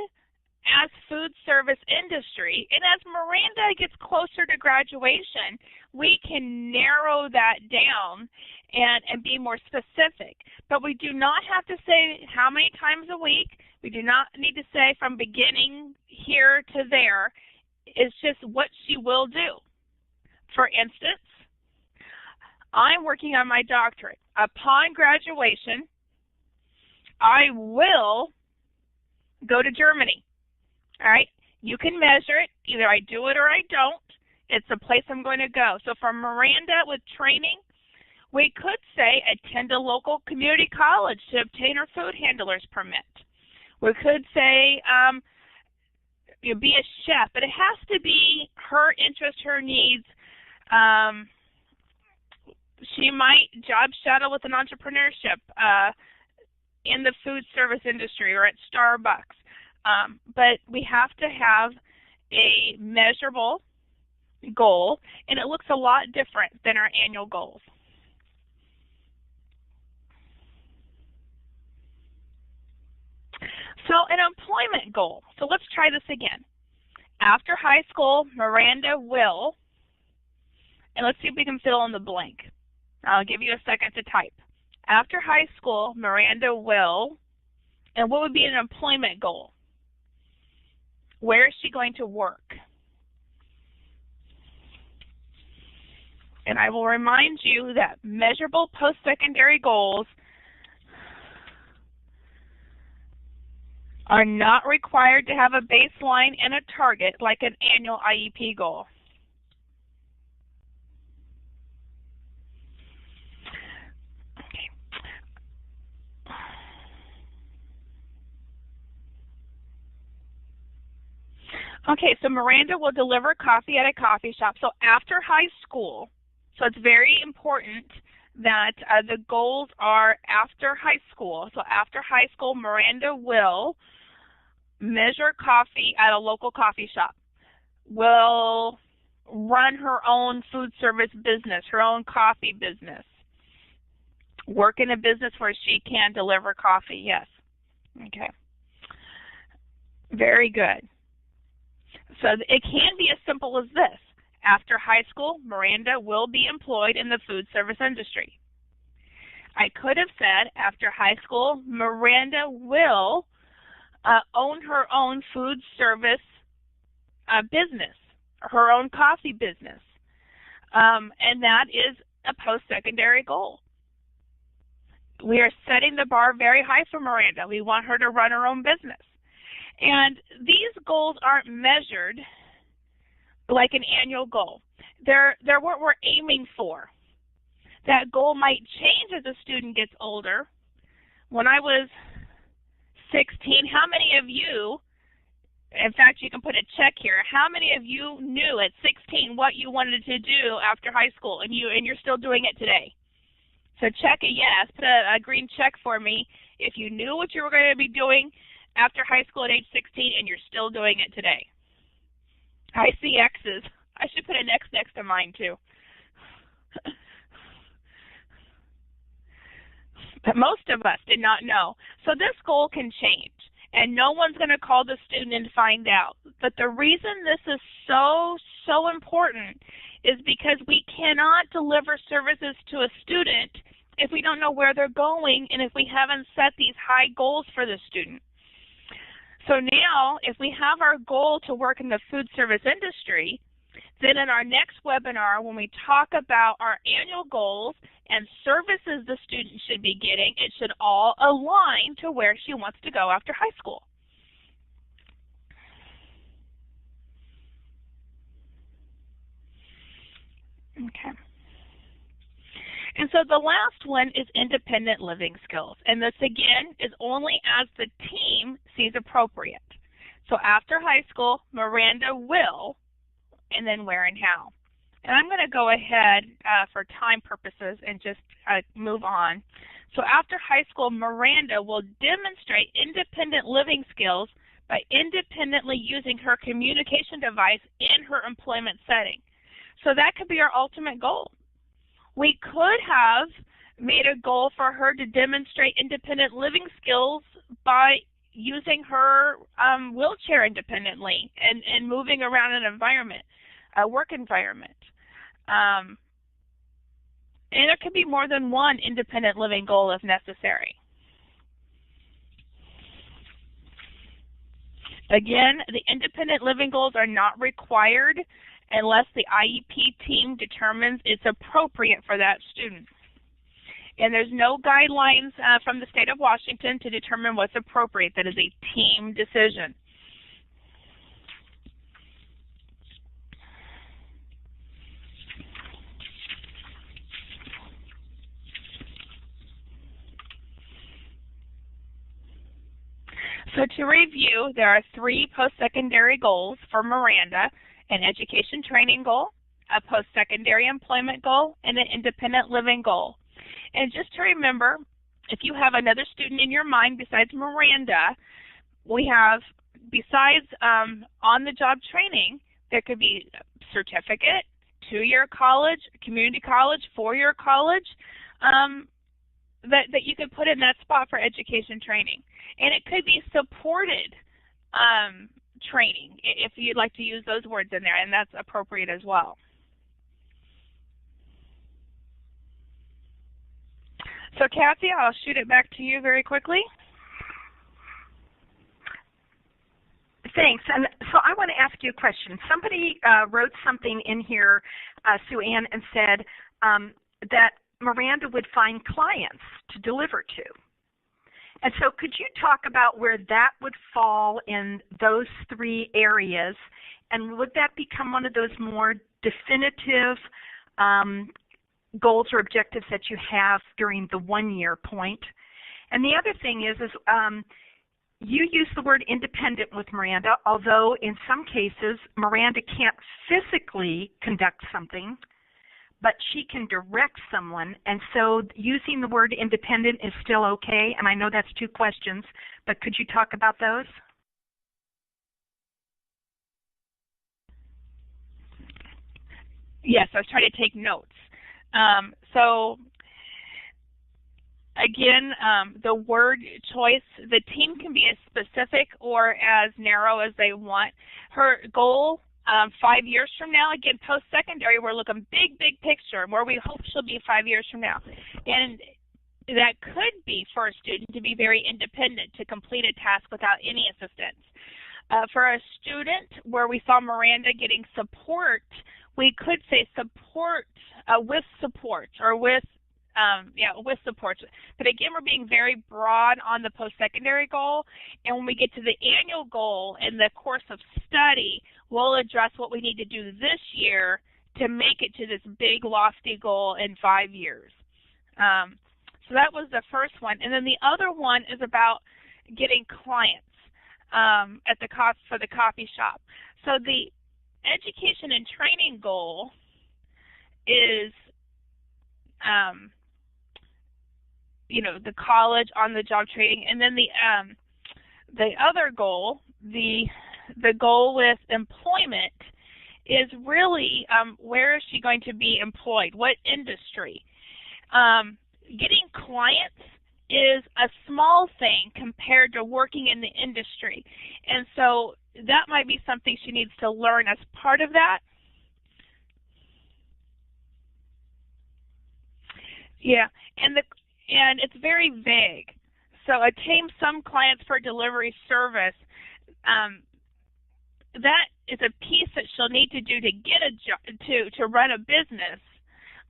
as food service industry. And as Miranda gets closer to graduation, we can narrow that down and be more specific. But we do not have to say how many times a week. We do not need to say from beginning here to there. It's just what she will do. For instance, I'm working on my doctorate. Upon graduation, I will go to Germany. All right? You can measure it. Either I do it or I don't. It's a place I'm going to go. So for Miranda with training, we could say attend a local community college to obtain her food handler's permit. We could say be a chef, but it has to be her interest, her needs. She might job shadow with an entrepreneurship in the food service industry or at Starbucks. But we have to have a measurable goal, and it looks a lot different than our annual goals. So an employment goal. So let's try this again. After high school, Miranda will, and let's see if we can fill in the blank. I'll give you a second to type. After high school, Miranda will, and what would be an employment goal? Where is she going to work? And I will remind you that measurable post-secondary goals are not required to have a baseline and a target like an annual IEP goal. Okay, so Miranda will deliver coffee at a coffee shop. So after high school, so it's very important that the goals are after high school. So after high school, Miranda will measure coffee at a local coffee shop, will run her own food service business, her own coffee business, work in a business where she can deliver coffee, yes. Okay. Very good. So it can be as simple as this. After high school, Miranda will be employed in the food service industry. I could have said after high school, Miranda will own her own food service business, her own coffee business. And that is a post-secondary goal. We are setting the bar very high for Miranda. We want her to run her own business. And these goals aren't measured like an annual goal. They're what we're aiming for. That goal might change as a student gets older. When I was 16, how many of you, in fact, you can put a check here, how many of you knew at 16 what you wanted to do after high school and you're still doing it today? So check a yes, put a green check for me if you knew what you were going to be doing after high school at age 16 and you're still doing it today. I see X's. I should put an X next to mine too. But most of us did not know. So this goal can change, and no one's going to call the student and find out. But the reason this is so important is because we cannot deliver services to a student if we don't know where they're going and if we haven't set these high goals for the student. So now, if we have our goal to work in the food service industry, then in our next webinar, when we talk about our annual goals and services the student should be getting, it should all align to where she wants to go after high school. Okay. And so the last one is independent living skills. And this, again, is only as the team sees appropriate. So after high school, Miranda will, and then where and how. And I'm going to go ahead for time purposes and just move on. So after high school, Miranda will demonstrate independent living skills by independently using her communication device in her employment setting. So that could be our ultimate goal. We could have made a goal for her to demonstrate independent living skills by using her wheelchair independently and moving around an environment, a work environment. And there could be more than one independent living goal if necessary. Again, the independent living goals are not required unless the IEP team determines it's appropriate for that student. And there's no guidelines from the state of Washington to determine what's appropriate. That is a team decision. So to review, there are 3 post-secondary goals for Miranda: an education training goal, a post-secondary employment goal, and an independent living goal. And just to remember, if you have another student in your mind besides Miranda, we have, besides on-the-job training, there could be a certificate, 2-year college, community college, 4-year college, that you could put in that spot for education training. And it could be supported training, if you'd like to use those words in there, and that's appropriate as well. So Kathee, I'll shoot it back to you very quickly. Thanks. And so I want to ask you a question. Somebody wrote something in here, Sue Ann, and said that Miranda would find clients to deliver to. And so could you talk about where that would fall in those 3 areas, and would that become one of those more definitive goals or objectives that you have during the 1-year point? And the other thing is you use the word independent with Miranda, although in some cases Miranda can't physically conduct something, but she can direct someone, and so using the word independent is still okay. And I know that's 2 questions, but could you talk about those? Yes, I was trying to take notes. So again, the word choice, the team can be as specific or as narrow as they want. Her goal, 5 years from now, again, post-secondary, we're looking big picture, where we hope she'll be 5 years from now. And that could be for a student to be very independent, to complete a task without any assistance. For a student where we saw Miranda getting support, we could say support with support, or with support. But again, we're being very broad on the post-secondary goal, and when we get to the annual goal in the course of study, we'll address what we need to do this year to make it to this big, lofty goal in 5 years. So that was the first one. And then the other one is about getting clients for the coffee shop. So the education and training goal is the college on-the-job training, and then the other goal, the goal with employment, is really where is she going to be employed, what industry. Getting clients is a small thing compared to working in the industry, and so that might be something she needs to learn as part of that. Yeah, and it's very vague. So attain some clients for delivery service. That is a piece that she'll need to do to get a job, to run a business.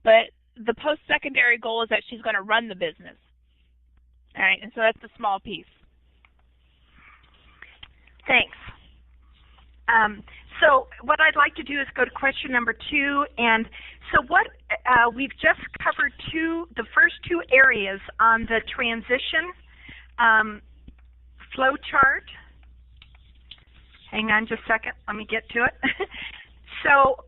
But the post-secondary goal is that she's going to run the business. All right, and so that's the small piece. Thanks. So what I'd like to do is go to question number 2. And so what we've just covered the first 2 areas on the transition flow chart. Hang on just a second. Let me get to it. So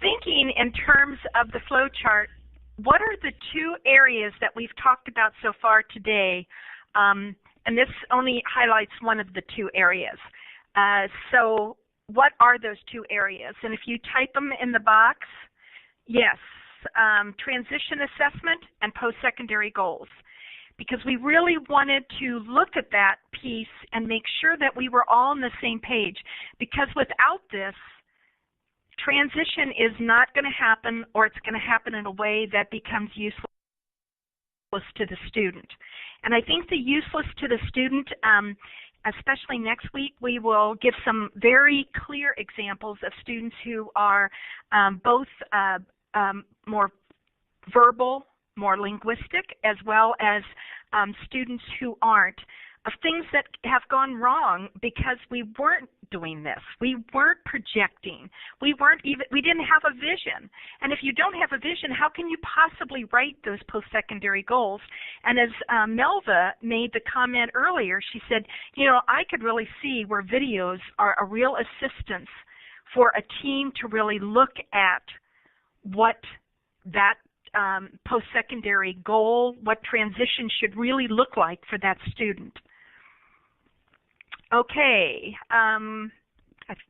thinking in terms of the flow chart, what are the 2 areas that we've talked about so far today? And this only highlights one of the 2 areas. So what are those 2 areas? And if you type them in the box, yes, transition assessment and post-secondary goals. Because we really wanted to look at that piece and make sure that we were all on the same page. Because without this, transition is not going to happen, or it's going to happen in a way that becomes useless to the student. And I think the useless to the student, especially next week, we will give some very clear examples of students who are both more verbal, more linguistic, as well as students who aren't. of things that have gone wrong because we weren't doing this. We weren't projecting. We didn't have a vision. And if you don't have a vision, how can you possibly write those post-secondary goals? And as Melva made the comment earlier, she said, I could really see where videos are a real assistance for a team to really look at what that post-secondary goal, what transition should really look like for that student. Okay, I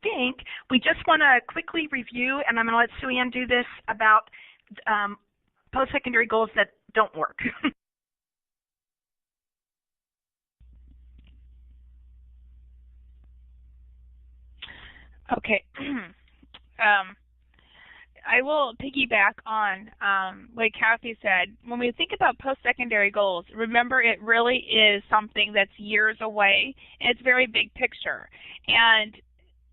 think we just want to quickly review, and I'm going to let Sue Ann do this, about post-secondary goals that don't work. Okay. I will piggyback on what Kathee said. When we think about post-secondary goals, remember it really is something that's years away, and it's very big picture. And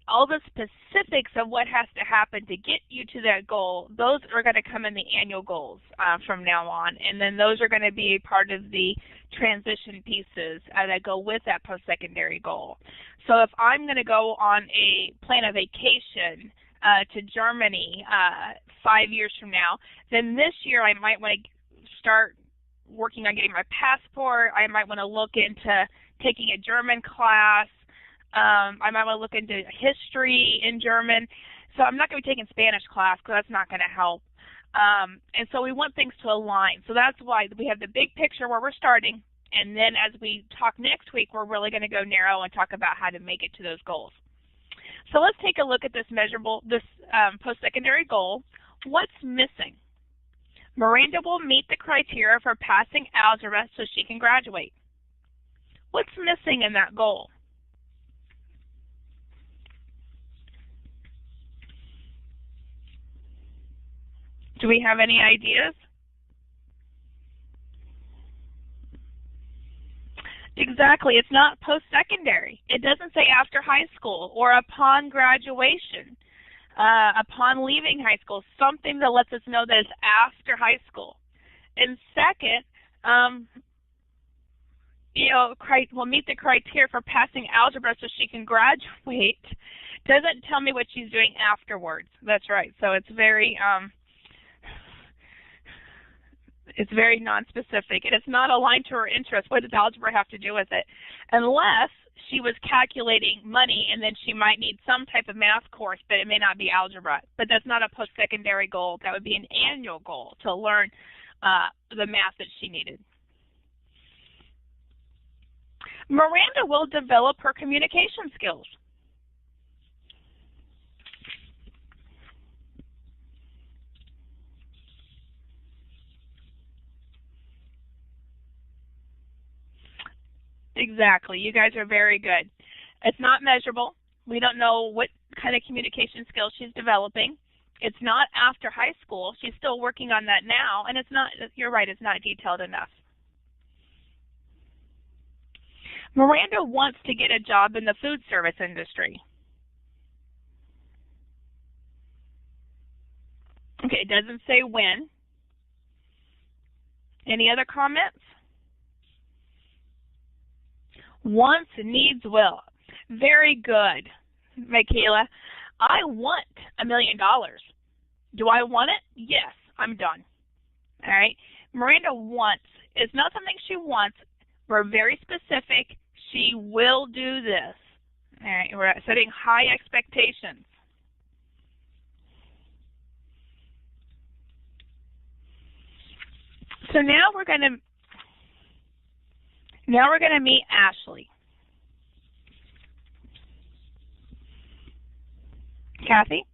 all the specifics of what has to happen to get you to that goal, those are going to come in the annual goals from now on. And then those are going to be part of the transition pieces that go with that post-secondary goal. So if I'm going to go on plan a vacation to Germany 5 years from now, then this year I might want to start working on getting my passport. I might want to look into taking a German class. I might want to look into history in German. So I'm not going to be taking Spanish class because that's not going to help. And so we want things to align. So that's why we have the big picture where we're starting. And then as we talk next week, we're really going to go narrow and talk about how to make it to those goals. So let's take a look at this post-secondary goal. What's missing? Miranda will meet the criteria for passing algebra so she can graduate. What's missing in that goal? Do we have any ideas? Exactly. It's not post-secondary. It doesn't say after high school or upon graduation, upon leaving high school, something that lets us know that it's after high school. And second, will meet the criteria for passing algebra so she can graduate. Doesn't tell me what she's doing afterwards. That's right. So it's very non-specific, and it's not aligned to her interest. What does algebra have to do with it? Unless she was calculating money, and then she might need some type of math course, but it may not be algebra. But that's not a post-secondary goal. That would be an annual goal to learn the math that she needed. Miranda will develop her communication skills. Exactly. You guys are very good. It's not measurable. We don't know what kind of communication skills she's developing. It's not after high school. She's still working on that now, and it's not, you're right, it's not detailed enough. Miranda wants to get a job in the food service industry. Okay, it doesn't say when. Any other comments? Wants, needs, will. Very good, Michaela. I want $1 million. Do I want it? Yes, I'm done. All right. Miranda wants. It's not something she wants. We're very specific. She will do this. All right. We're setting high expectations. So now we're going to meet Ashley. Kathee?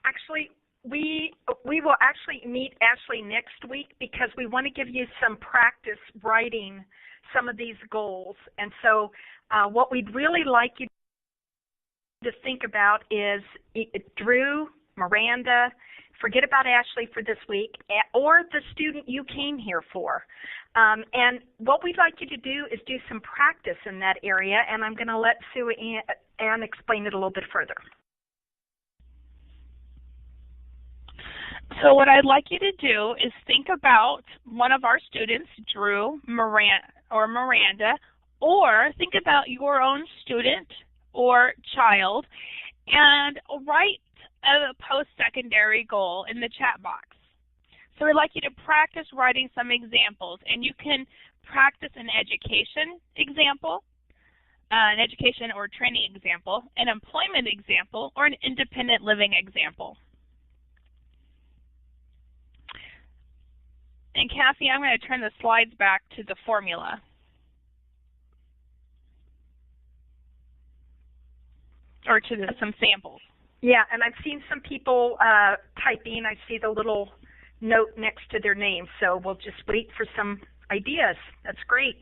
Actually, we will actually meet Ashley next week because we want to give you some practice writing some of these goals. And so what we'd really like you to think about is Drew, Miranda, forget about Ashley for this week, or the student you came here for. And what we'd like you to do is do some practice in that area, and I'm going to let Sue Ann explain it a little bit further. So what I'd like you to do is think about one of our students, Drew, Miranda, or think about your own student or child and write a post-secondary goal in the chat box. So I'd like you to practice writing some examples, and you can practice an education example, an education or training example, an employment example, or an independent living example. And Kathee, I'm going to turn the slides back to the formula. Or to some samples. Yeah, and I've seen some people typing. I see the little note next to their name, so we'll just wait for some ideas. That's great.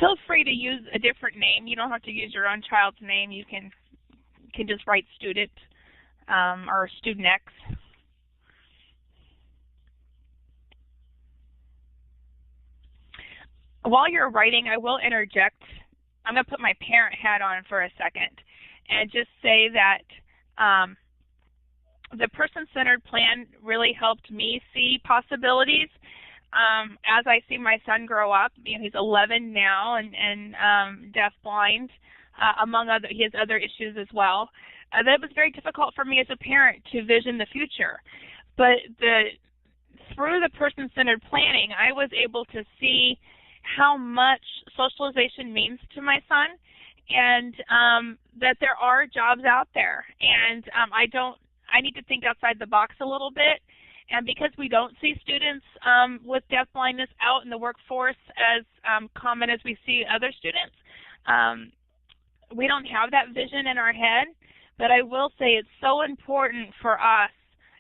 Feel free to use a different name. You don't have to use your own child's name. You can just write student or student X. While you're writing, I will interject. I'm going to put my parent hat on for a second and just say that the person-centered plan really helped me see possibilities. As I see my son grow up, he's 11 now and deafblind, among other, he has other issues as well. That was very difficult for me as a parent to vision the future. But through the person-centered planning, I was able to see how much socialization means to my son, and that there are jobs out there. And I need to think outside the box a little bit. And because we don't see students with deafblindness out in the workforce as common as we see other students, we don't have that vision in our head. But I will say it's so important for us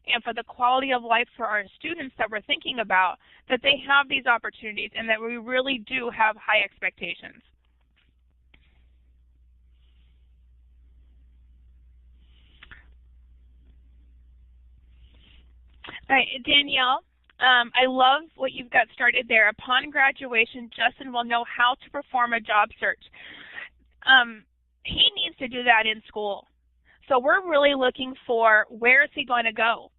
and for the quality of life for our students that we're thinking about, that they have these opportunities and that we really do have high expectations. All right, Danielle, I love what you've got started there. Upon graduation, Justin will know how to perform a job search. He needs to do that in school. So we're really looking for where is he going to go.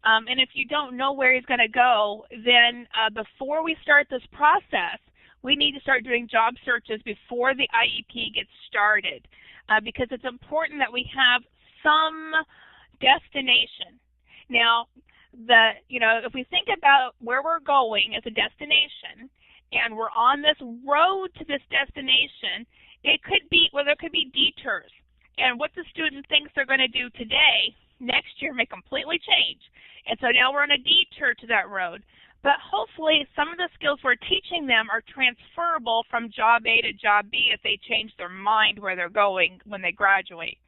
And if you don't know where he's going to go, then before we start this process, we need to start doing job searches before the IEP gets started, because it's important that we have some destination. Now, if we think about where we're going as a destination, and we're on this road to this destination, there could be detours. And what the student thinks they're going to do today, next year may completely change. And so now we're on a detour to that road. But hopefully some of the skills we're teaching them are transferable from job A to job B if they change their mind where they're going when they graduate.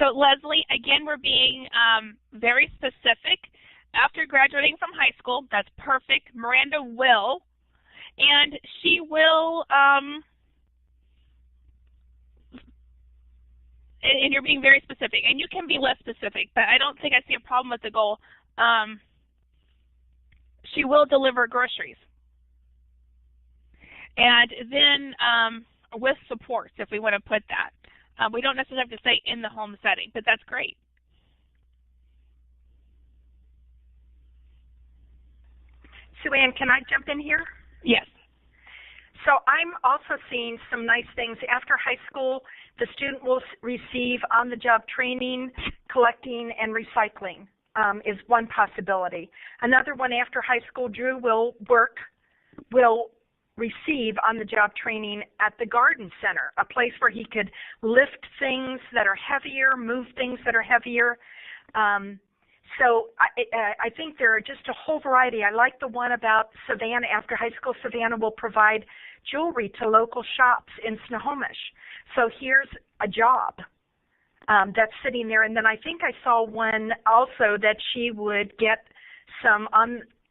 So Leslie, again, we're being very specific. After graduating from high school, that's perfect. Miranda will, and she will, and you're being very specific, and you can be less specific, but I don't think I see a problem with the goal. She will deliver groceries. And then with supports, if we want to put that. We don't necessarily have to say in the home setting, but that's great. Sue Ann, can I jump in here? Yes. So I'm also seeing some nice things. After high school, the student will receive on-the-job training, collecting, and recycling is one possibility. Another one, after high school, Drew will receive on-the-job training at the garden center, a place where he could lift things that are heavier, move things that are heavier. So I think there are just a whole variety. I like the one about Savannah. After high school, Savannah will provide jewelry to local shops in Snohomish. So here's a job that's sitting there. And then I think I saw one also that she would get some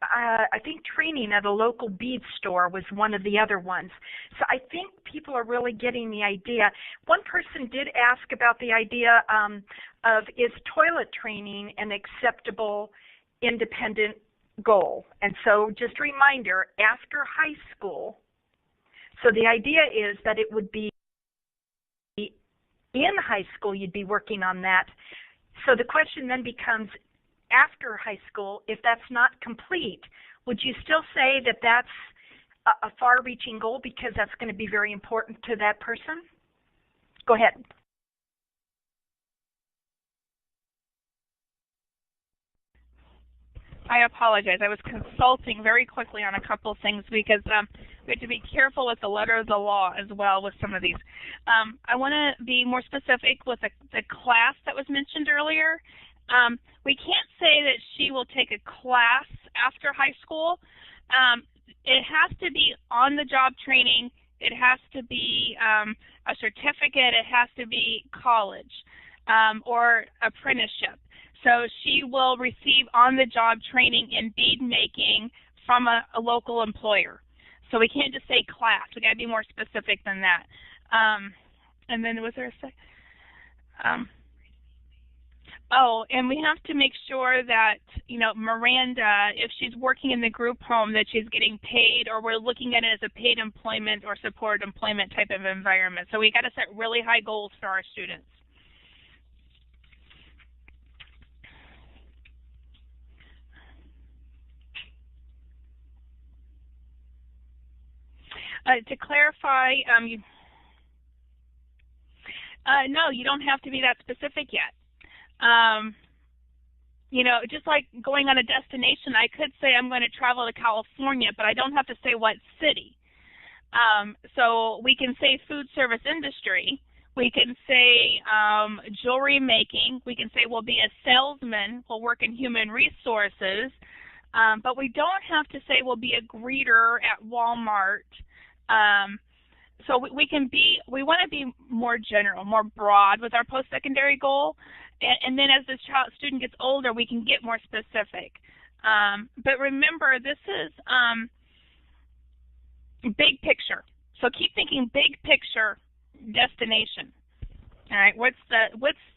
I think training at a local bead store was one of the other ones. So I think people are really getting the idea. One person did ask about the idea of is toilet training an acceptable independent goal? And so just a reminder, after high school, so the idea is that it would be in high school you'd be working on that. So the question then becomes, after high school, if that's not complete, would you still say that that's a far-reaching goal because that's going to be very important to that person? Go ahead. I apologize. I was consulting very quickly on a couple of things because we have to be careful with the letter of the law as well with some of these. I want to be more specific with the class that was mentioned earlier. We can't say that she will take a class after high school. It has to be on-the-job training. It has to be a certificate. It has to be college or apprenticeship. So she will receive on-the-job training in bead making from a local employer. So we can't just say class. We got to be more specific than that. And then was there a second? Oh, and we have to make sure that, you know, Miranda, if she's working in the group home, that she's getting paid, or we're looking at it as a paid employment or supported employment type of environment. So we got to set really high goals for our students. To clarify, no, you don't have to be that specific yet. You know, just like going on a destination, I could say I'm going to travel to California, but I don't have to say what city. So we can say food service industry. We can say jewelry making. We can say we'll be a salesman. We'll work in human resources. But we don't have to say we'll be a greeter at Walmart. So we want to be more general, more broad with our post-secondary goal. And then as the student gets older, we can get more specific. But remember, this is big picture. So keep thinking big picture destination. All right, what's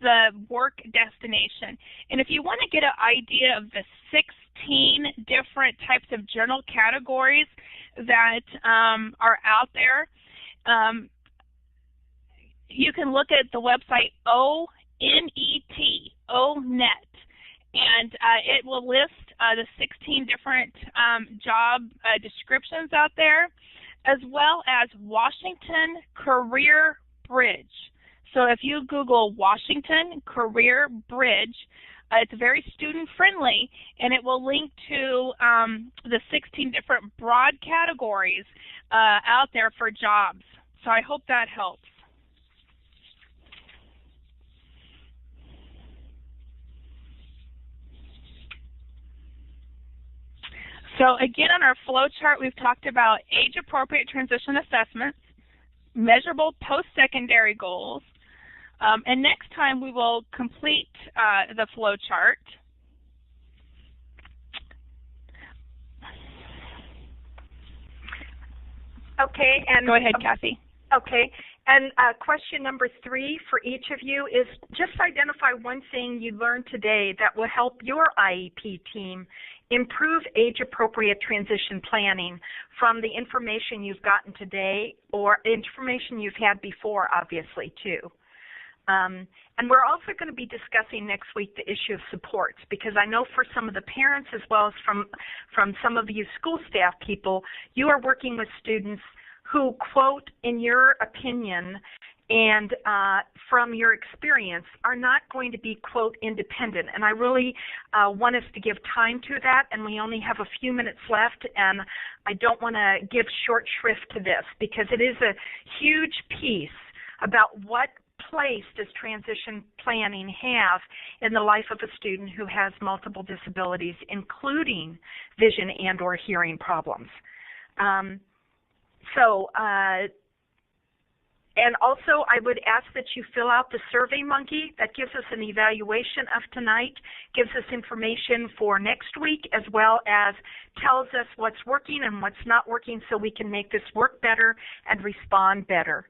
the work destination? And if you want to get an idea of the 16 different types of journal categories that are out there, you can look at the website ONET, and it will list the 16 different job descriptions out there, as well as Washington Career Bridge. So if you Google Washington Career Bridge, it's very student-friendly, and it will link to the 16 different broad categories out there for jobs. So I hope that helps. So again, on our flow chart, we've talked about age-appropriate transition assessments, measurable post-secondary goals, and next time we will complete the flow chart. Okay, and go ahead, Kathee. Okay, and question number 3 for each of you is just identify one thing you learned today that will help your IEP team improve age-appropriate transition planning from the information you've gotten today or information you've had before, obviously, too. And we're also going to be discussing next week the issue of supports, because I know for some of the parents as well as from some of you school staff people, you are working with students who, quote, in your opinion and from your experience, are not going to be, quote, independent. And I really want us to give time to that, and we only have a few minutes left, and I don't want to give short shrift to this because it is a huge piece about what place does transition planning have in the life of a student who has multiple disabilities, including vision and or hearing problems. So, and also I would ask that you fill out the Survey Monkey. That gives us an evaluation of tonight, gives us information for next week, as well as tells us what's working and what's not working so we can make this work better and respond better.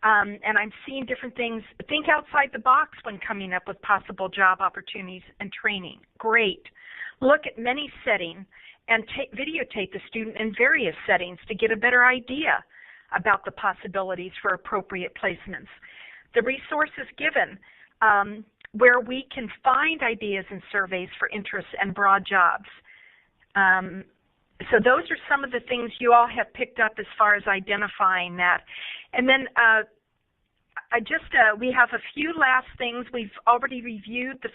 And I'm seeing different things. Think outside the box when coming up with possible job opportunities and training. Great. Look at many settings and videotape the student in various settings to get a better idea about the possibilities for appropriate placements. The resources given where we can find ideas and surveys for interests and broad jobs. So those are some of the things you all have picked up as far as identifying that. And then we have a few last things. We've already reviewed the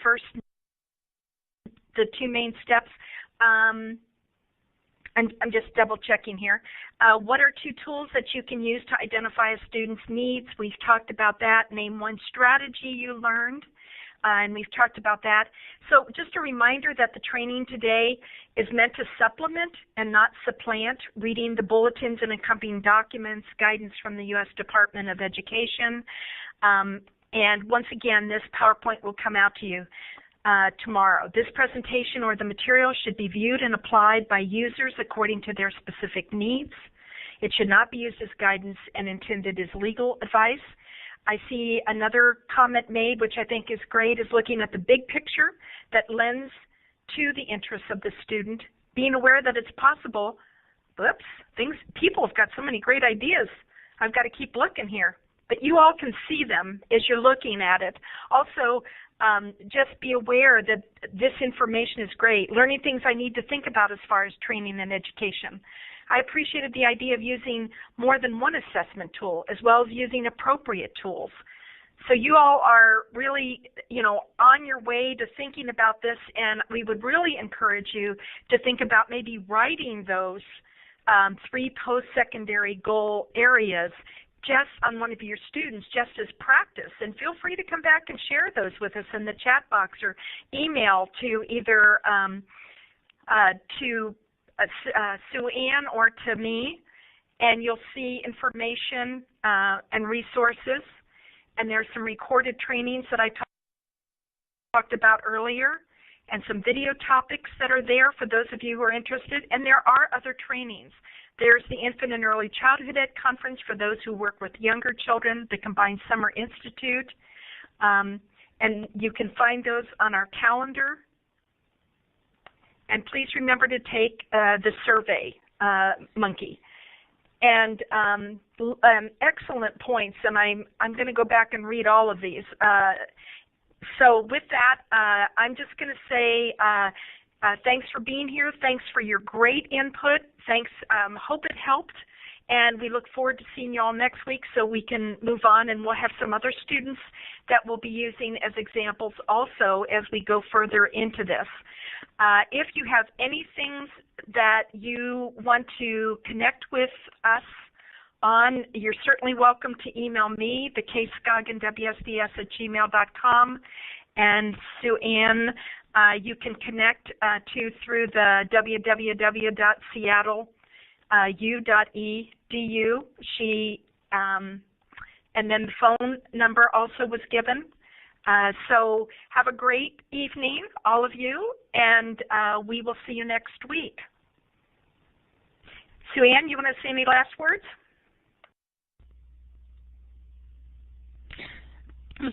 two main steps. I'm just double checking here. What are two tools that you can use to identify a student's needs? We've talked about that. Name one strategy you learned, and we've talked about that. So just a reminder that the training today is meant to supplement and not supplant reading the bulletins and accompanying documents, guidance from the U.S. Department of Education. And once again, this PowerPoint will come out to you tomorrow. This presentation or the material should be viewed and applied by users according to their specific needs. It should not be used as guidance and intended as legal advice. I see another comment made, which I think is great, is looking at the big picture that lends to the interests of the student, being aware that it's possible. People have got so many great ideas. I've got to keep looking here. But you all can see them as you're looking at it. Also, just be aware that this information is great. Learning things I need to think about as far as training and education. I appreciated the idea of using more than one assessment tool, as well as using appropriate tools. So you all are really, on your way to thinking about this, and we would really encourage you to think about maybe writing those 3 post-secondary goal areas just on one of your students, just as practice. And feel free to come back and share those with us in the chat box or email to either Sue Ann or to me, and you'll see information and resources. And there's some recorded trainings that I talked about earlier, and some video topics that are there for those of you who are interested. And there are other trainings. There's the Infant and Early Childhood Ed Conference for those who work with younger children, the Combined Summer Institute, and you can find those on our calendar. And please remember to take the Survey Monkey. And excellent points, and I'm going to go back and read all of these. So with that, I'm just going to say thanks for being here. Thanks for your great input. Thanks. Hope it helped. And we look forward to seeing you all next week so we can move on, and we'll have some other students that we'll be using as examples also as we go further into this. If you have any things that you want to connect with us on, you're certainly welcome to email me, the Scoggin, WSDS@gmail.com, and Sue Ann, you can connect to through the www.seattleu.edu. And then the phone number also was given. So have a great evening, all of you, and we will see you next week. Sue Ann, you want to say any last words?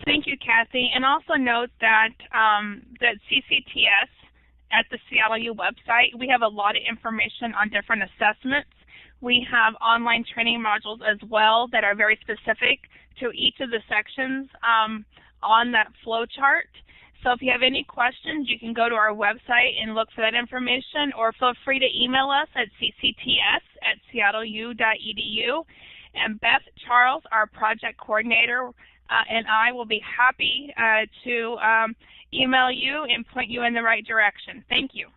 Thank you, Kathee. And also note that that CCTS at the Seattle U website, we have a lot of information on different assessments. We have online training modules as well that are very specific to each of the sections on that flow chart. So if you have any questions, you can go to our website and look for that information, or feel free to email us at ccts@seattleu.edu. And Beth Charles, our project coordinator, and I will be happy to email you and point you in the right direction. Thank you.